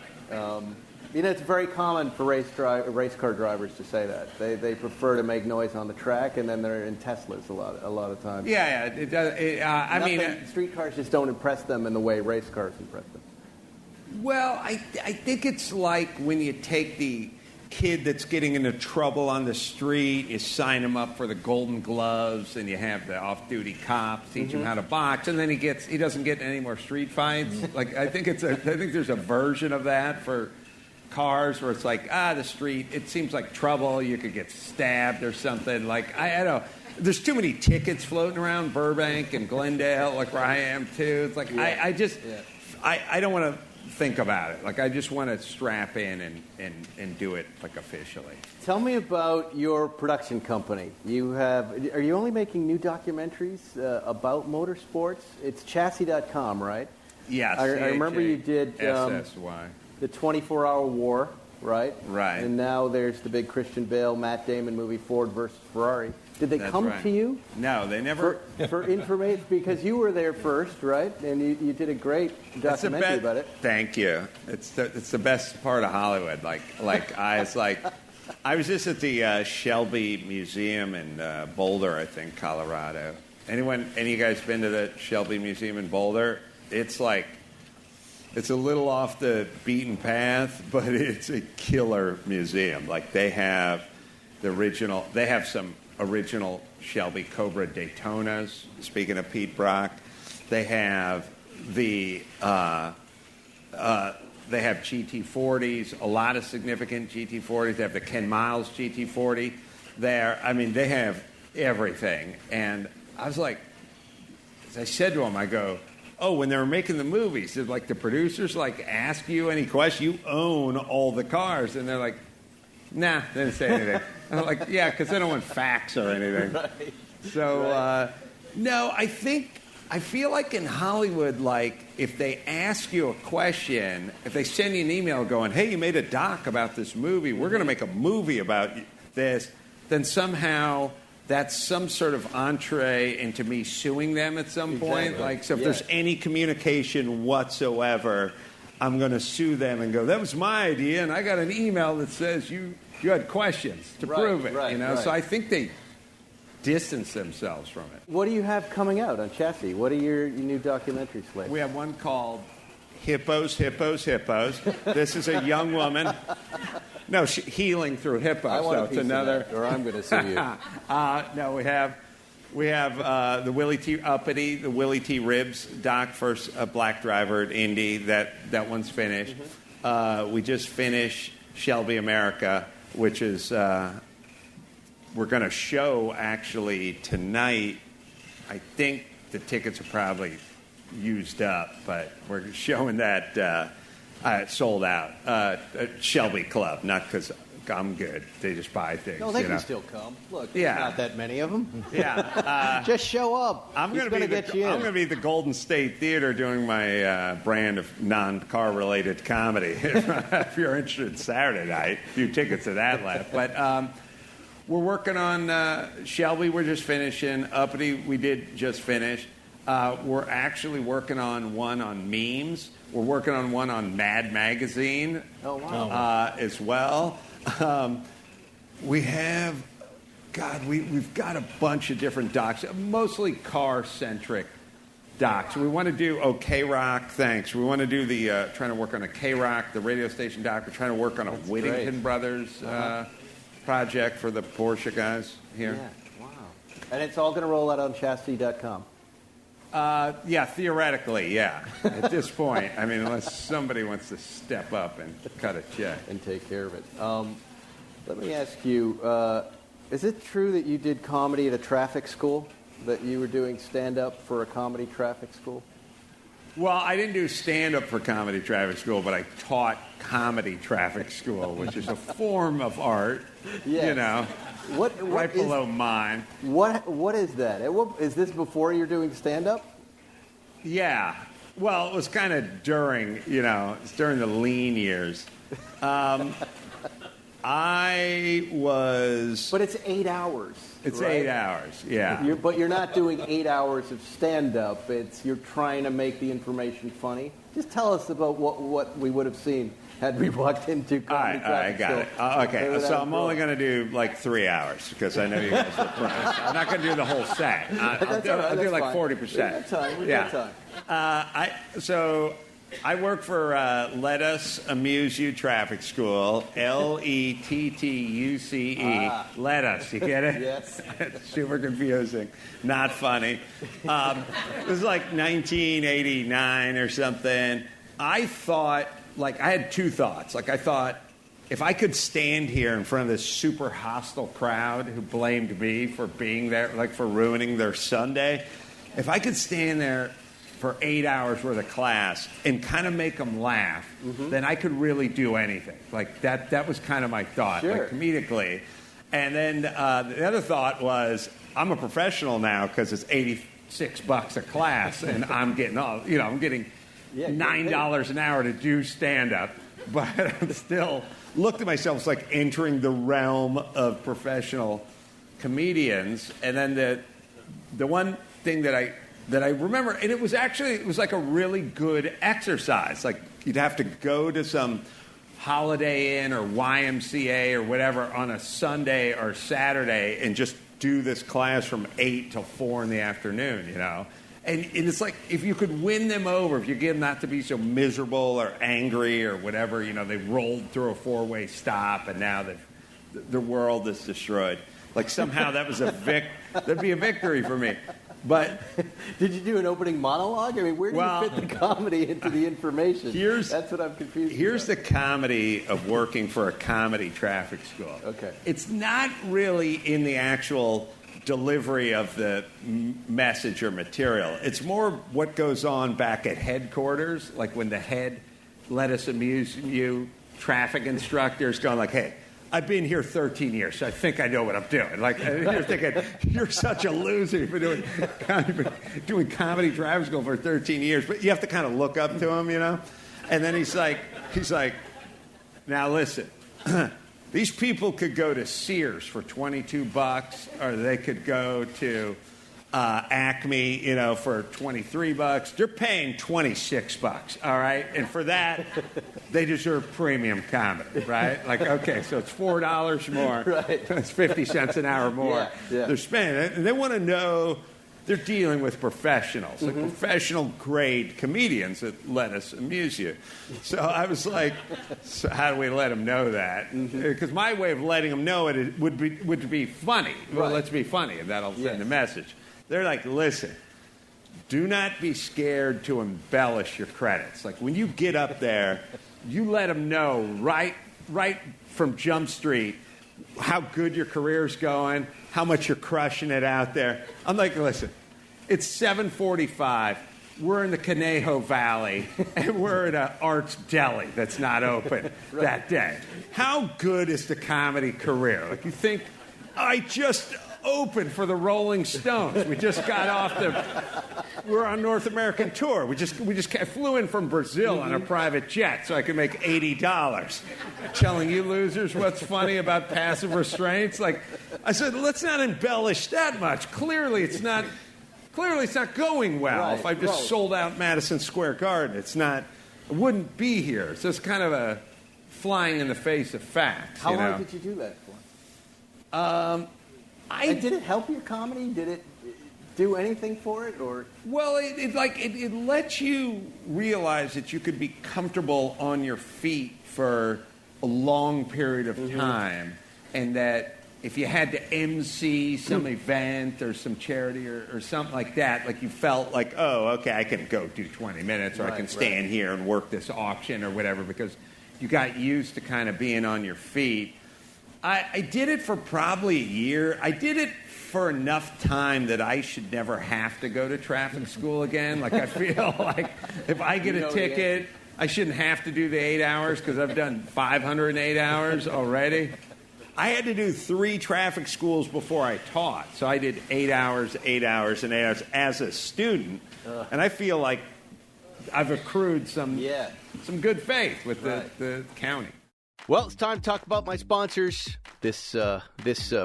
It's very common for race car drivers to say that. They prefer to make noise on the track, and then they're in Teslas a lot of times. Yeah, it does. Street cars just don't impress them in the way race cars impress them. Well, I think it's like when you take the kid that's getting into trouble on the street, you sign him up for the Golden Gloves, and you have the off-duty cops teach him how to box, and then he doesn't get in any more street fights. Like I think there's a version of that for cars where it's like, the street, it seems like trouble, you could get stabbed or something. Like, I don't know. There's too many tickets floating around Burbank and Glendale, like where I am too. It's like, I don't want to think about it. Like, I just want to strap in and do it, like, officially. Tell me about your production company. Are you only making new documentaries about motorsports? It's chassis.com, right? Yes. I remember you did SSY. the 24-Hour War, right? Right. And now there's the big Christian Bale, Matt Damon movie, Ford versus Ferrari. Did they come to you? No, they never. For information, because you were there first, right? And you did a great documentary about it. Thank you. It's the best part of Hollywood. I was just at the Shelby Museum in Boulder, I think, Colorado. Any of you guys been to the Shelby Museum in Boulder? It's a little off the beaten path, but it's a killer museum. Like, they have some original Shelby Cobra Daytonas. Speaking of Pete Brock, they have they have GT40s, a lot of significant GT40s. They have the Ken Miles GT40 there. I mean, they have everything. And I was like, as I said to them, I go, oh, when they were making the movies, did the producers ask you any question? You own all the cars. And they're like, nah, they didn't say anything. And I'm like, yeah, because they don't want facts or anything. Right. So, no, I feel like in Hollywood, if they ask you a question, if they send you an email going, hey, you made a doc about this movie, we're going to make a movie about this, then somehow that's some sort of entree into me suing them at some point. So if there's any communication whatsoever, I'm going to sue them and go, that was my idea, and I got an email that says you had questions to prove it. So I think they distance themselves from it. What do you have coming out on Chassis? What are your new documentary slates? We have one called Hippos, Hippos, Hippos. This is a young woman. No, healing through hippos. I want so a piece it's another. Of that, or I'm going to sue you. No, we have the Willie T. Uppity, the Willie T. Ribs doc, first black driver at Indy. That one's finished. We just finished Shelby America, which is we're going to show actually tonight. I think the tickets are probably used up, but we're showing that sold out at Shelby Club, not because I'm good. They just buy things. No, they can still come. Look, there's Yeah. not that many of them. Yeah. Just show up. I'm going going to get you in. I'm going to be at the Golden State Theater doing my brand of non-car related comedy. If you're interested, Saturday night, a few tickets to that left. But we're working on Shelby. We're just finishing. Uppity, we did just finish. We're actually working on one on memes. We're working on one on Mad Magazine. Oh wow! As well. We've got a bunch of different docs, mostly car-centric docs. We want to do K-Rock, thanks. We want to do trying to work on a K-Rock, the radio station doc. We're trying to work on a Whittington Brothers project for the Porsche guys here. Yeah, wow. And it's all going to roll out on chassis.com. Yeah, theoretically, yeah. At this point, I mean, unless somebody wants to step up and cut a check. And take care of it. Let me ask you, is it true that you did comedy at a traffic school? That you were doing stand-up for a comedy traffic school? Well, I didn't do stand-up for comedy traffic school, but I taught comedy traffic school, which is a form of art, Yes. right below mine. What is that? Is this before you're doing stand-up? Yeah. Well, it was kind of during, it's during the lean years. I was... But it's 8 hours. It's right? 8 hours, yeah. But you're not doing 8 hours of stand-up. You're trying to make the information funny. Just tell us about what we would have seen had we walked into comedy All right, I got it. Okay, so I'm only going to do 3 hours because I know you guys are promised. I'm not going to do the whole set. I'll do 40%. We've got time. We've got time. I work for Let Us Amuse You Traffic School, Lettuce. Let Us, you get it? Yes. It's super confusing, not funny. It was 1989 or something. I thought, I had two thoughts. I thought, if I could stand here in front of this super hostile crowd who blamed me for being there, for ruining their Sunday, if I could stand there for 8 hours worth of class and kind of make them laugh, then I could really do anything. Like that was kind of my thought, like comedically. And then the other thought was, I'm a professional now because it's $86 a class, and I'm getting I'm getting $9 an hour to do stand-up, but I'm still looked at myself as like entering the realm of professional comedians. And then the one thing that I remember, and it was like a really good exercise. Like you'd have to go to some Holiday Inn or YMCA or whatever on a Sunday or Saturday and just do this class from 8 till 4 in the afternoon, And it's like, if you could win them over, if you get them not to be so miserable or angry or whatever, they rolled through a 4-way stop and now the world is destroyed. Like somehow that was that'd be a victory for me. But did you do an opening monologue? I mean, where do you fit the comedy into the information? That's what I'm confused Here's about. the comedy of working for a comedy traffic school. Okay. It's not really in the actual delivery of the message or material. It's more what goes on back at headquarters, like when the head let us amuse you traffic instructors going like, hey, I've been here 13 years, so I think I know what I'm doing. Like, you're thinking, you're such a loser. You've been doing comedy traffic school for 13 years. But you have to kind of look up to him, And then he's like, now listen, these people could go to Sears for $22, or they could go to Acme, for $23. They're paying $26, all right? And for that, they deserve premium comedy, right? Like, okay, so it's $4 more. Right. It's 50 cents an hour more. Yeah. They're spending it, and they want to know they're dealing with professionals, like professional grade comedians that let us amuse you. So I was like, so how do we let them know that? Because my way of letting them know it would be funny. Well, let's be funny, and that'll send a message. They're like, listen, do not be scared to embellish your credits. Like, when you get up there, you let them know right from Jump Street how good your career's going, how much you're crushing it out there. I'm like, listen, it's 7:45. We're in the Conejo Valley, and we're at an Arts Deli that's not open that day. How good is the comedy career? Like, you think, I just opened for the Rolling Stones. We just got off we're on North American tour. We just flew in from Brazil on a private jet so I could make $80. Telling you losers what's funny about passive restraints. Like, I said, let's not embellish that much. Clearly it's not going well. Right, if I just sold out Madison Square Garden, I wouldn't be here. So it's kind of a flying in the face of facts. How long did you do that for? And did it help your comedy? Did it do anything for it, or? Well, it lets you realize that you could be comfortable on your feet for a long period of time, and that if you had to MC some event or some charity or something like that, like you felt like, oh, okay, I can go do 20 minutes, or I can stand here and work this auction or whatever, because you got used to kind of being on your feet. I did it for probably a year. I did it for enough time that I should never have to go to traffic school again. Like, I feel like if I get a ticket, I shouldn't have to do the 8 hours because I've done 508 hours already. I had to do 3 traffic schools before I taught. So I did 8 hours, 8 hours, and 8 hours as a student. And I feel like I've accrued some good faith with the county. Well, it's time to talk about my sponsors. This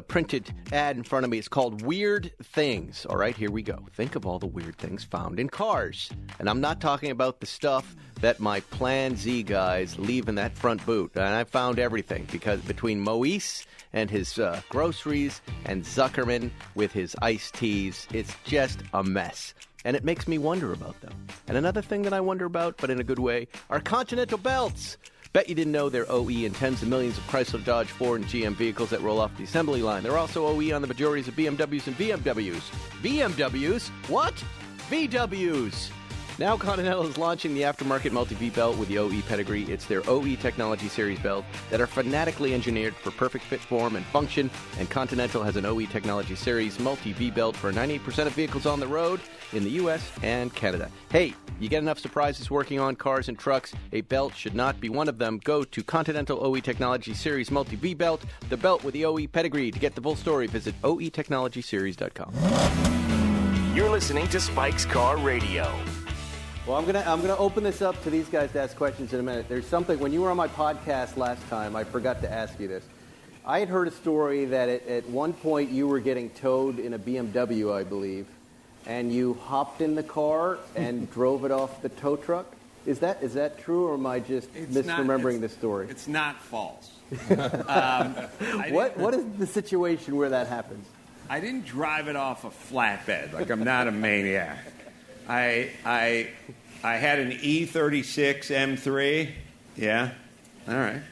printed ad in front of me is called Weird Things. All right, here we go. Think of all the weird things found in cars. And I'm not talking about the stuff that my Plan Z guys leave in that front boot. And I found everything, because between Moise and his groceries and Zuckerman with his iced teas, it's just a mess. And it makes me wonder about them. And another thing that I wonder about, but in a good way, are Continental belts. Bet you didn't know they're OE in tens of millions of Chrysler, Dodge, Ford, and GM vehicles that roll off the assembly line. They're also OE on the majorities of BMWs and VMWs. VMWs? What? VWs. Now Continental is launching the aftermarket multi-V belt with the OE pedigree. It's their OE Technology Series belt that are fanatically engineered for perfect fit, form, and function. And Continental has an OE Technology Series multi-V belt for 98% of vehicles on the road in the U.S. and Canada. Hey, you get enough surprises working on cars and trucks. A belt should not be one of them. Go to Continental OE Technology Series multi-V belt, the belt with the OE pedigree. To get the full story, visit oetechnologyseries.com. You're listening to Spike's Car Radio. Well, I'm gonna open this up to these guys to ask questions in a minute. There's something, when you were on my podcast last time, I forgot to ask you this. I had heard a story that at one point you were getting towed in a BMW, I believe, and you hopped in the car and drove it off the tow truck. Is that true, or am I just misremembering the story? It's not false. What is the situation where that happens? I didn't drive it off a flatbed. Like, I'm not a maniac. I had an E36 M3. Yeah. All right.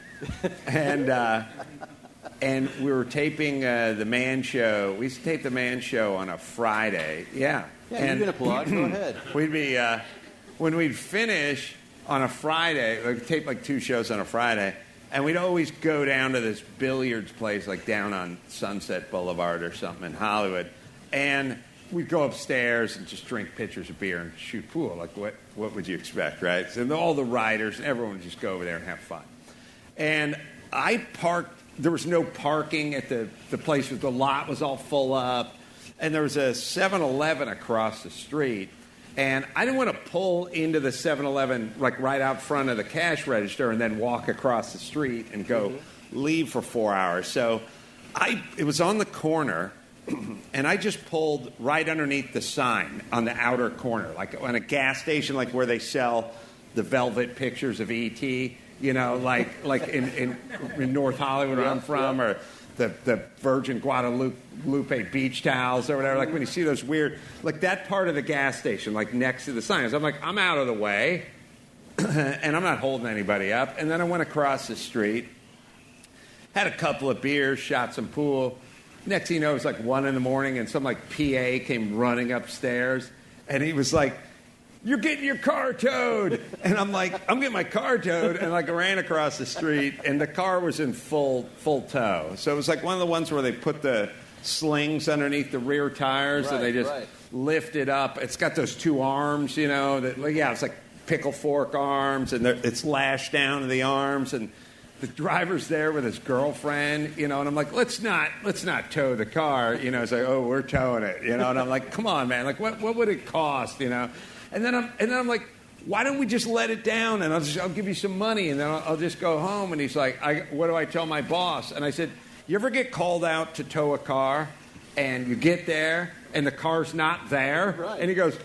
And we were taping the Man Show. We used to tape the Man Show on a Friday. Yeah. Yeah, and you can applaud. Go ahead. We'd be when we'd finish on a Friday. We'd tape like 2 shows on a Friday, and we'd always go down to this billiards place, like down on Sunset Boulevard or something in Hollywood, and we'd go upstairs and just drink pitchers of beer and shoot pool. Like, what would you expect, right? So all the riders, everyone would just go over there and have fun. And I parked. There was no parking at the place. The lot was all full up. And there was a 7-Eleven across the street. And I didn't want to pull into the 7-Eleven, like, right out front of the cash register and then walk across the street and go leave for 4 hours. So it was on the corner. And I just pulled right underneath the sign on the outer corner, like on a gas station, like where they sell the velvet pictures of E.T., you know, like in North Hollywood where I'm from, or the Virgin Guadalupe beach towels or whatever. Like when you see those weird, like that part of the gas station, like next to the signs. I'm like, I'm out of the way, and I'm not holding anybody up. And then I went across the street, had a couple of beers, shot some pool. Next thing you know, it was like 1 a.m, and some like PA came running upstairs, and he was like, "You're getting your car towed." And I'm like, I'm getting my car towed, and like I ran across the street, and the car was in full tow. So it was like one of the ones where they put the slings underneath the rear tires, and they just lift it up. It's got those 2 arms, you know. It's like pickle fork arms, and it's lashed down to the arms, and the driver's there with his girlfriend, you know, and I'm like, let's not tow the car, you know. It's like, oh, we're towing it, you know, and I'm like, come on, man, like what would it cost, you know? And then I'm like, why don't we just let it down, and I'll give you some money, and then I'll just go home. And he's like, what do I tell my boss? And I said, you ever get called out to tow a car, and you get there, and the car's not there? Right. And he goes,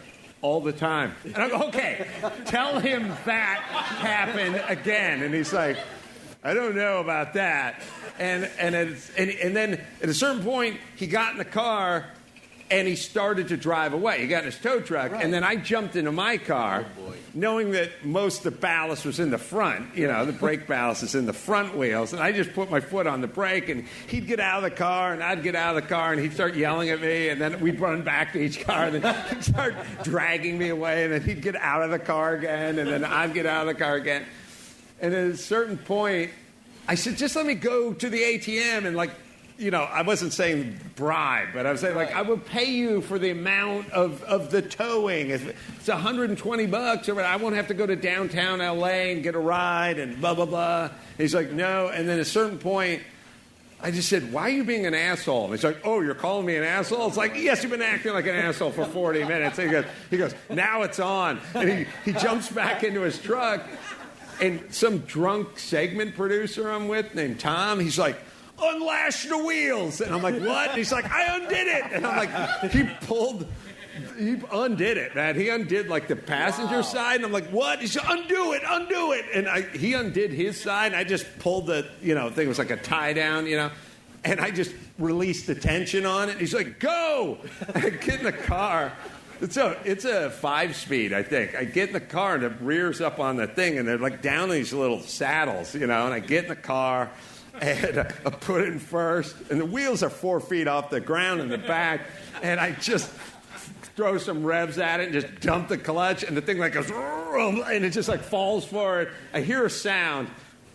all the time. And I go, okay, tell him that happened again. And he's like, I don't know about that. And then at a certain point, he got in the car, and he started to drive away. He got in his tow truck, and then I jumped into my car, knowing that most of the ballast was in the front. You know, the brake ballast is in the front wheels, and I just put my foot on the brake, and he'd get out of the car, and I'd get out of the car, and he'd start yelling at me, and then we'd run back to each car, and then he'd start dragging me away, and then he'd get out of the car again, and then I'd get out of the car again. And at a certain point, I said, just let me go to the ATM and, like, you know, I wasn't saying bribe, but I was saying, like, I will pay you for the amount of the towing. If it's $120 or whatever, I won't have to go to downtown L.A. and get a ride and blah, blah, blah. And he's like, no. And then at a certain point, I just said, why are you being an asshole? And he's like, oh, you're calling me an asshole? It's like, yes, you've been acting like an asshole for 40 minutes. And he goes, now it's on. And he jumps back into his truck. And some drunk segment producer I'm with named Tom, he's like, unlash the wheels. And I'm like, what? And he's like, I undid it. And I'm like, he undid it, man. He undid, like, the passenger side. And I'm like, what? He said, undo it. And he undid his side, and I just pulled the, you know, thing was like a tie down, you know. And I just released the tension on it. He's like, go. I get in the car. It's a 5-speed, I think. I get in the car, and the rear's up on the thing, and they're like down these little saddles, you know, and I get in the car, and I put it in first, and the wheels are 4 feet off the ground in the back, and I just throw some revs at it and just dump the clutch, and the thing like goes, and it just like falls forward. I hear a sound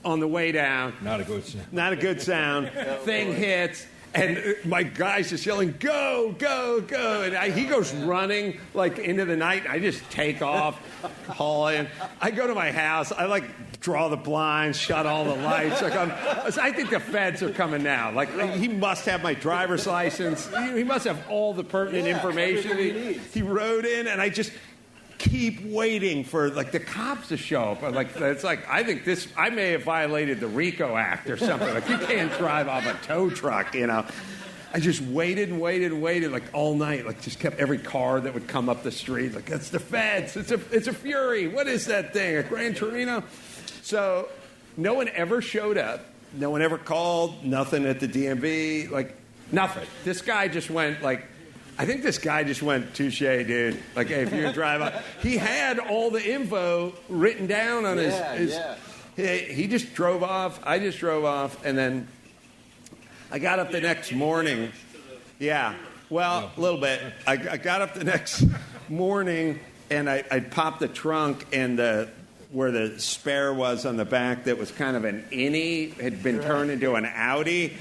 on the way down. Not a good sound. Not a good sound. Thing hits. And my guy's just yelling, go, go, go. And he goes running like into the night. I just take off, haul in. I go to my house. I like draw the blinds, shut all the lights. I think the feds are coming now. Like he must have my driver's license. He must have all the pertinent information. He rode in, and I just keep waiting for like the cops to show up. It's like I think I may have violated the RICO Act or something. Like you can't drive off a tow truck, you know. I just waited and waited and waited like all night. Like just kept every car that would come up the street. Like that's the feds. It's a Fury. What is that thing? A Gran Torino? So no one ever showed up. No one ever called. Nothing at the DMV. Like nothing. This guy just went like. I think this guy just went, touche, dude. Like, hey, if you're going to drive up. He had all the info written down on his. He just drove off. I just drove off. And then I got up the next morning. Yeah. Well, a little bit. I got up the next morning, and I popped the trunk, and where the spare was on the back that was kind of an innie had been turned into an Audi.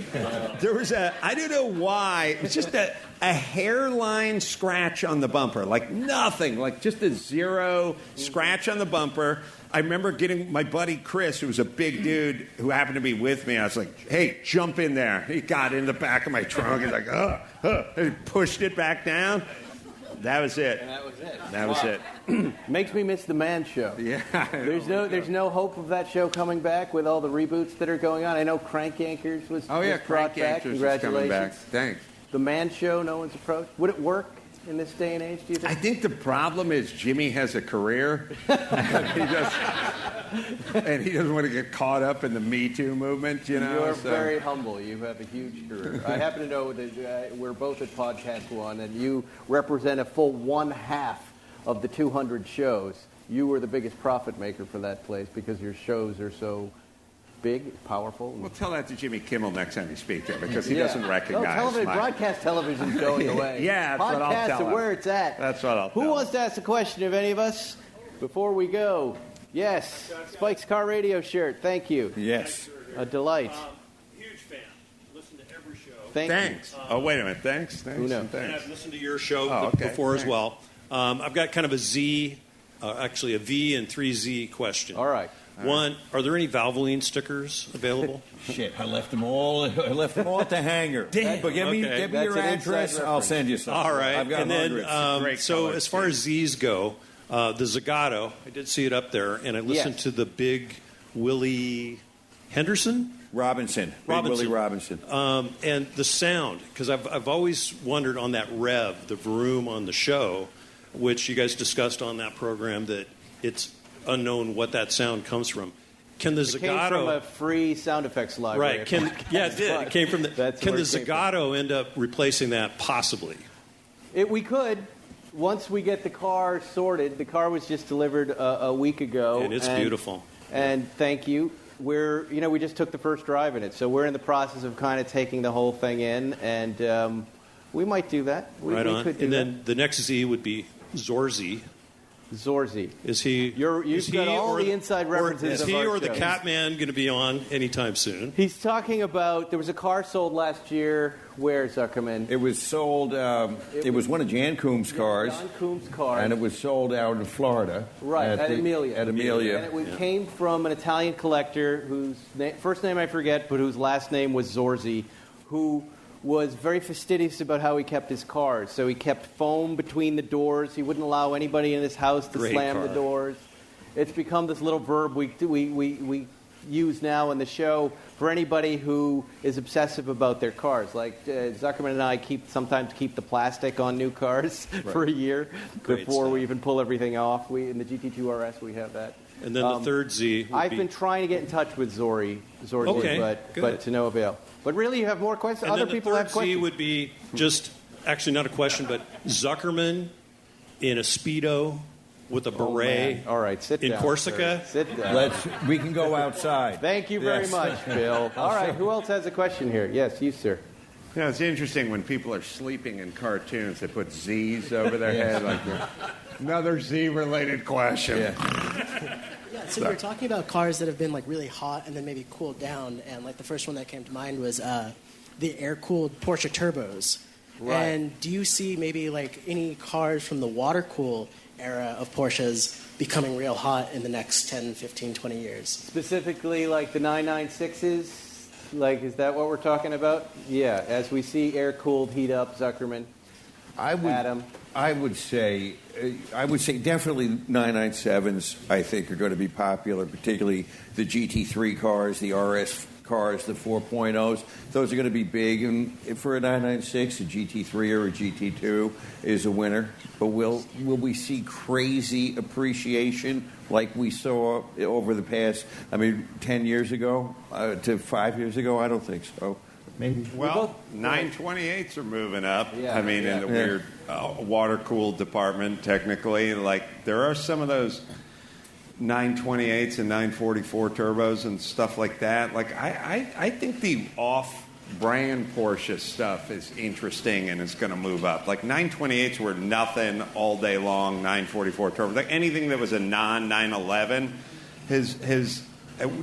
There was I don't know why, it's just a hairline scratch on the bumper, like nothing, like just a zero scratch on the bumper. I remember getting my buddy Chris, who was a big dude who happened to be with me. I was like, hey, jump in there. He got in the back of my trunk. He's like, and he pushed it back down. That was it. And that was it. That was it. Makes me miss the Man Show. Yeah. There's no hope of that show coming back with all the reboots that are going on. I know Crank Yankers was brought back. Congratulations. Coming back. Thanks. The Man Show, no one's approached. Would it work in this day and age, do you think? I think the problem is Jimmy has a career. and he doesn't want to get caught up in the Me Too movement, you know. You're very humble. You have a huge career. I happen to know that we're both at Podcast One, and you represent a full 1/2 of the 200 shows. You were the biggest profit maker for that place because your shows are so big, powerful. Well, tell that to Jimmy Kimmel next time you speak there, because he doesn't recognize broadcast television's going away. Yeah, that's what I'll tell him. Podcasts are where it's at. That's what I'll tell him. Who wants to ask a question of any of us before we go? Yes, Spike's Car Radio shirt. Thank you. Yes. A delight. Huge fan. Listen to every show. Thanks. Oh, wait a minute. Thanks. Who knows? And I've listened to your show okay. before Thanks. as well. I've got kind of a Z, actually a V and 3Z question. All right. One, are there any Valvoline stickers available? Shit, I left them all at the hangar. Damn. But give me Okay. your address. I'll send you some. All right. I've got and then, hundreds. so as far as Z's go, the Zagato, I did see it up there, and I listened to the big Willie Henderson? Robinson. Big Willie Robinson. And the sound, because I've always wondered on that rev, the vroom on the show, which you guys discussed on that program, that it's unknown what that sound comes from. Can the Zagato came from a free sound effects library? Right? It did. It came from the. Can the Zagato end up replacing that? Possibly. We could. Once we get the car sorted, the car was just delivered a week ago, and it's beautiful. And thank you. We just took the first drive in it, so we're in the process of kind of taking the whole thing in, and we might do that. We could do and then that. the next Z would be Zorzi. Zorzi. Is he? You've got all the inside references. Is he or the Catman going to be on anytime soon? He's talking about there was a car sold last year. Where, Zuckerman? It was sold. It was one of Jan Coombs' cars. Jan Coombs' cars. And it was sold out in Florida. Right, at Amelia. At Amelia. And it came from an Italian collector whose first name I forget, but whose last name was Zorzi, who was very fastidious about how he kept his cars. So he kept foam between the doors. He wouldn't allow anybody in his house to slam the doors. It's become this little verb we use now in the show for anybody who is obsessive about their cars. Like Zuckerman and I sometimes keep the plastic on new cars for a year before we even pull everything off. In the GT2 RS we have that. And then the third Z. I've been trying to get in touch with Zorzi, but to no avail. But really, you have more questions? And Other then people have questions? The third Z would be just, actually not a question, but Zuckerman in a Speedo with a beret. All right, sit down. In Corsica. Sir. Sit down. We can go outside. Thank you very much, Bill. All right, who else has a question here? Yes, you, sir. You know, it's interesting when people are sleeping in cartoons, they put Z's over their head. Like another Z-related question. Yeah, so we were talking about cars that have been like really hot and then maybe cooled down, and like the first one that came to mind was the air-cooled Porsche turbos. Right. And do you see maybe like any cars from the water-cooled era of Porsches becoming real hot in the next 10, 15, 20 years? Specifically like the 996s? Like, is that what we're talking about? Yeah, as we see air-cooled heat up, Zuckerman, Adam. I would say definitely 997s, I think, are going to be popular, particularly the GT3 cars, the RS cars, the 4.0s. Those are going to be big. And for a 996, a GT3 or a GT2 is a winner. But will we see crazy appreciation like we saw over the past, 10 years ago to 5 years ago? I don't think so. Maybe. Well, 928s are moving up. Yeah, in the weird water-cooled department, technically. Like, there are some of those 928s and 944 turbos and stuff like that. Like, I think the off-brand Porsche stuff is interesting and it's going to move up. Like, 928s were nothing all day long, 944 turbos. Like, anything that was a non-911 has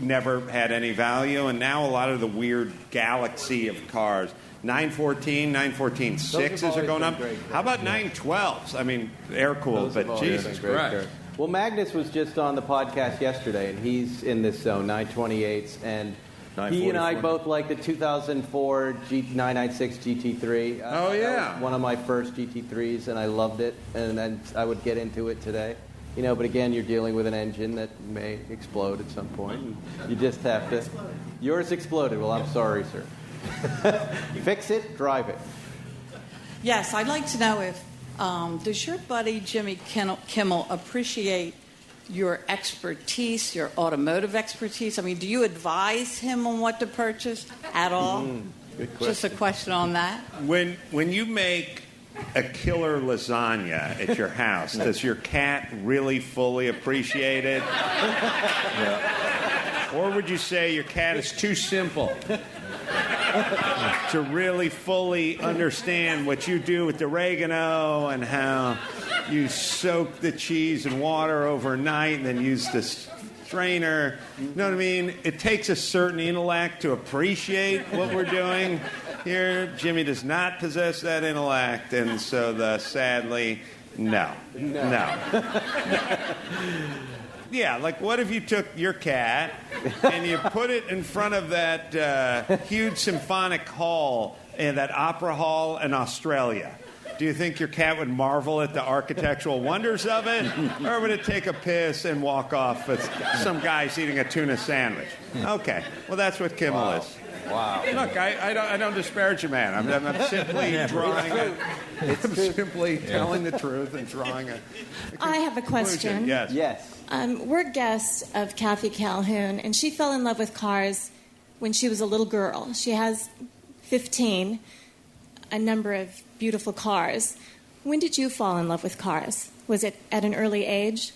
never had any value, and now a lot of the weird galaxy of cars. 914 sixes are going up. How about 912s? Air-cooled, but Jesus Christ. Well, Magnus was just on the podcast yesterday, and he's in this zone, 928s, and he and I both like the 2004 996 GT3. Oh, yeah. That was one of my first GT3s, and I loved it, and then I would get into it today. But again, you're dealing with an engine that may explode at some point. And you just have to... Yours exploded. Well, I'm sorry, sir. Fix it, drive it. Yes, I'd like to know if... does your buddy Jimmy Kimmel appreciate your expertise, your automotive expertise? Do you advise him on what to purchase at all? Good question. Just a question on that. When you make a killer lasagna at your house, does your cat really fully appreciate it? Yeah. Or would you say your cat is too simple to really fully understand what you do with the oregano and how you soak the cheese in water overnight and then use the strainer? You know what I mean? It takes a certain intellect to appreciate what we're doing here. Jimmy does not possess that intellect, and so sadly, no. Yeah, like what if you took your cat and you put it in front of that huge symphonic hall and that opera hall in Australia? Do you think your cat would marvel at the architectural wonders of it? Or would it take a piss and walk off with some guys eating a tuna sandwich? Okay, well, that's what Kimmel is. Wow. Look, I don't disparage you, man. I'm simply I'm simply telling the truth and drawing a I have a question. Yes. We're guests of Kathy Calhoun, and she fell in love with cars when she was a little girl. She has 15, a number of beautiful cars. When did you fall in love with cars? Was it at an early age?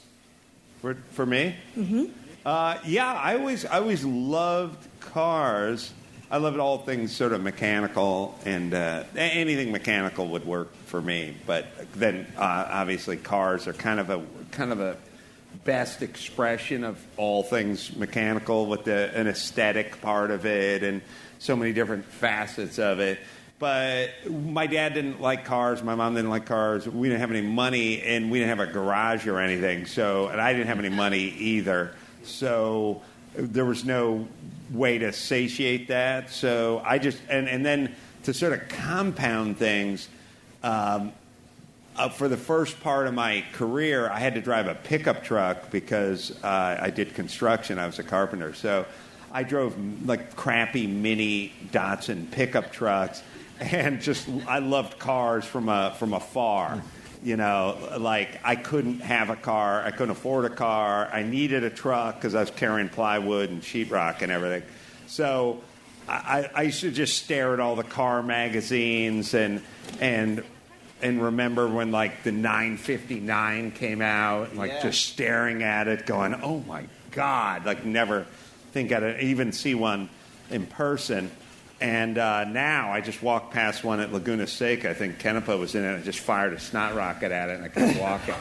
For me? Mm-hmm. Yeah, I always loved cars. I loved all things sort of mechanical, and anything mechanical would work for me. But then, obviously, cars are kind of a best expression of all things mechanical, with an aesthetic part of it, and so many different facets of it. But my dad didn't like cars. My mom didn't like cars. We didn't have any money, and we didn't have a garage or anything. And I didn't have any money either. So there was no way to satiate that. So I just and then to sort of compound things, for the first part of my career, I had to drive a pickup truck because I did construction. I was a carpenter, so I drove like crappy mini Datsun pickup trucks, and I loved cars from afar. Like I couldn't have a car. I couldn't afford a car. I needed a truck because I was carrying plywood and sheetrock and everything. So I used to just stare at all the car magazines and remember when like the 959 came out, and just staring at it, going, "Oh my God!" Like never think I'd even see one in person. And now I just walked past one at Laguna Seca. I think Kenepa was in it. I just fired a snot rocket at it, and I kept walking.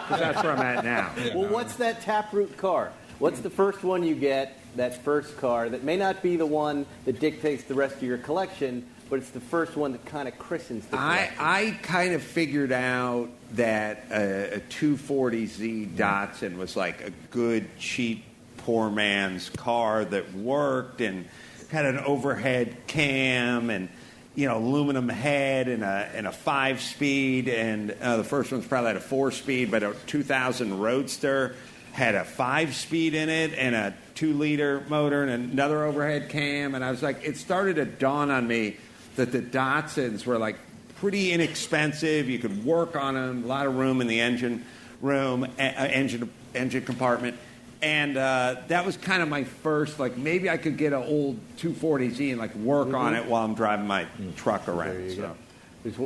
So that's where I'm at now. Well, what's that Taproot car? What's the first one you get, that first car, that may not be the one that dictates the rest of your collection, but it's the first one that kind of christens the collection? I kind of figured out that a 240Z Datsun was like a good, cheap, poor man's car that worked and had an overhead cam and, aluminum head and a 5-speed. And the first one's probably had a 4-speed, but a 2000 Roadster had a 5-speed in it and a 2-liter motor and another overhead cam. And I was like, it started to dawn on me that the Datsuns were like pretty inexpensive. You could work on them, a lot of room in the engine compartment. And that was kind of my first, maybe I could get an old 240Z and work on it while I'm driving my truck around. There you go.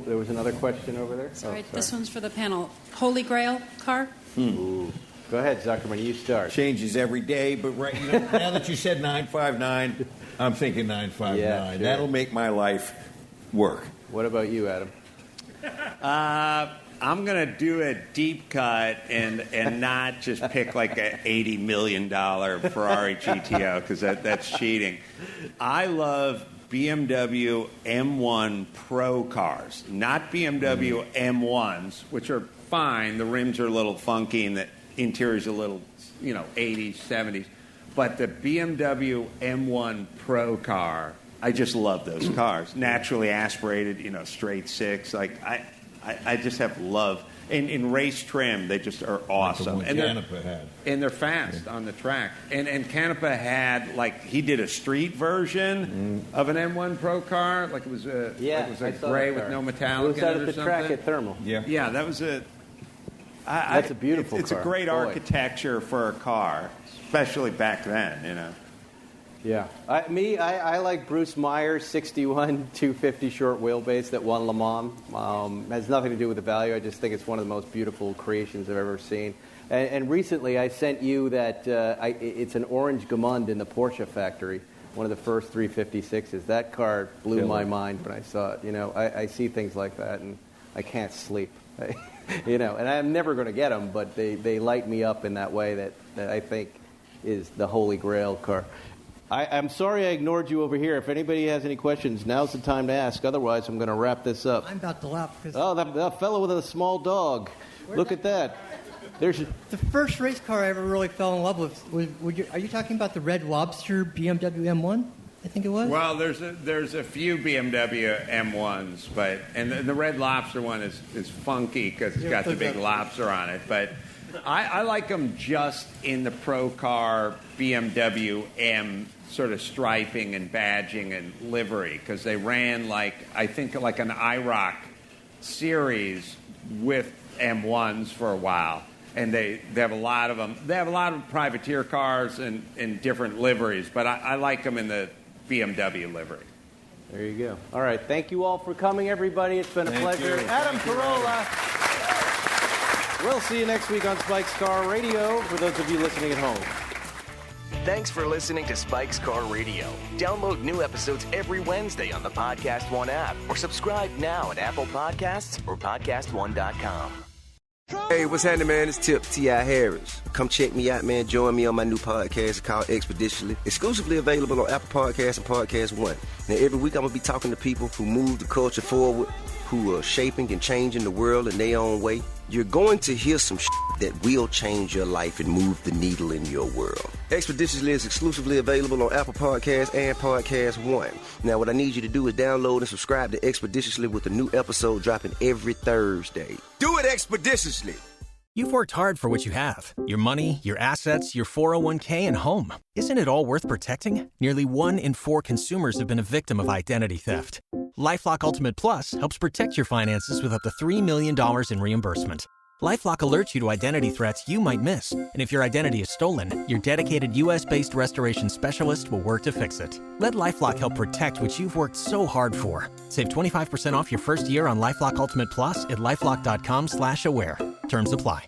There was another question over there. Sorry, this one's for the panel. Holy Grail car? Ooh. Go ahead, Zuckerman. You start. Changes every day, but now that you said 959, I'm thinking 959. Yeah, sure. That'll make my life work. What about you, Adam? I'm going to do a deep cut and not just pick like a $80 million Ferrari GTO because that's cheating. I love BMW M1 Pro cars, not BMW M1s, which are fine. The rims are a little funky and the interior's a little, 80s, 70s. But the BMW M1 Pro car, I just love those cars. Naturally aspirated, straight six. I just have love. In race trim, they just are awesome. Like the one Canepa had. And they're fast on the track. And Canepa had, he did a street version of an M1 Pro car. It was a gray with no metallic in it or something. It was out at the track at Thermal. Yeah, that was a... That's a beautiful car. It's a great architecture for a car, especially back then, Yeah. I like Bruce Meyer's 61 250 short wheelbase that won Le Mans. Has nothing to do with the value. I just think it's one of the most beautiful creations I've ever seen. And recently I sent you that it's an orange Gamund in the Porsche factory, one of the first 356s. That car blew my mind when I saw it. I see things like that and I can't sleep. And I'm never going to get them, but they light me up in that way that I think is the holy grail car. I'm sorry I ignored you over here. If anybody has any questions, now's the time to ask. Otherwise, I'm going to wrap this up. I'm about to laugh. That fellow with a small dog. Look at that. The first race car I ever really fell in love with are you talking about the Red Lobster BMW M1? I think it was. Well, there's a few BMW M1s, and the Red Lobster one is funky because it's got the big lobster on it. But I like them just in the pro car BMW M sort of striping and badging and livery because they ran I think an IROC series with M1s for a while. And they have a lot of them. They have a lot of privateer cars in different liveries, but I like them in the BMW livery. There you go. All right. Thank you all for coming, everybody. It's been a pleasure. Adam Carolla. We'll see you next week on Spike's Car Radio for those of you listening at home. Thanks for listening to Spike's Car Radio. Download new episodes every Wednesday on the Podcast One app or subscribe now at Apple Podcasts or PodcastOne.com. Hey, what's happening, man? It's Tip T.I. Harris. Come check me out, man. Join me on my new podcast called Expeditiously. Exclusively available on Apple Podcasts and Podcast One. Now, every week I'm going to be talking to people who move the culture forward, who are shaping and changing the world in their own way. You're going to hear some shit that will change your life and move the needle in your world. Expeditiously is exclusively available on Apple Podcasts and Podcast One. Now, what I need you to do is download and subscribe to Expeditiously with a new episode dropping every Thursday. Do it expeditiously! You've worked hard for what you have. Your money, your assets, your 401k, and home. Isn't it all worth protecting? Nearly 1 in 4 consumers have been a victim of identity theft. LifeLock Ultimate Plus helps protect your finances with up to $3 million in reimbursement. LifeLock alerts you to identity threats you might miss. And if your identity is stolen, your dedicated U.S.-based restoration specialist will work to fix it. Let LifeLock help protect what you've worked so hard for. Save 25% off your first year on LifeLock Ultimate Plus at LifeLock.com/aware. Terms apply.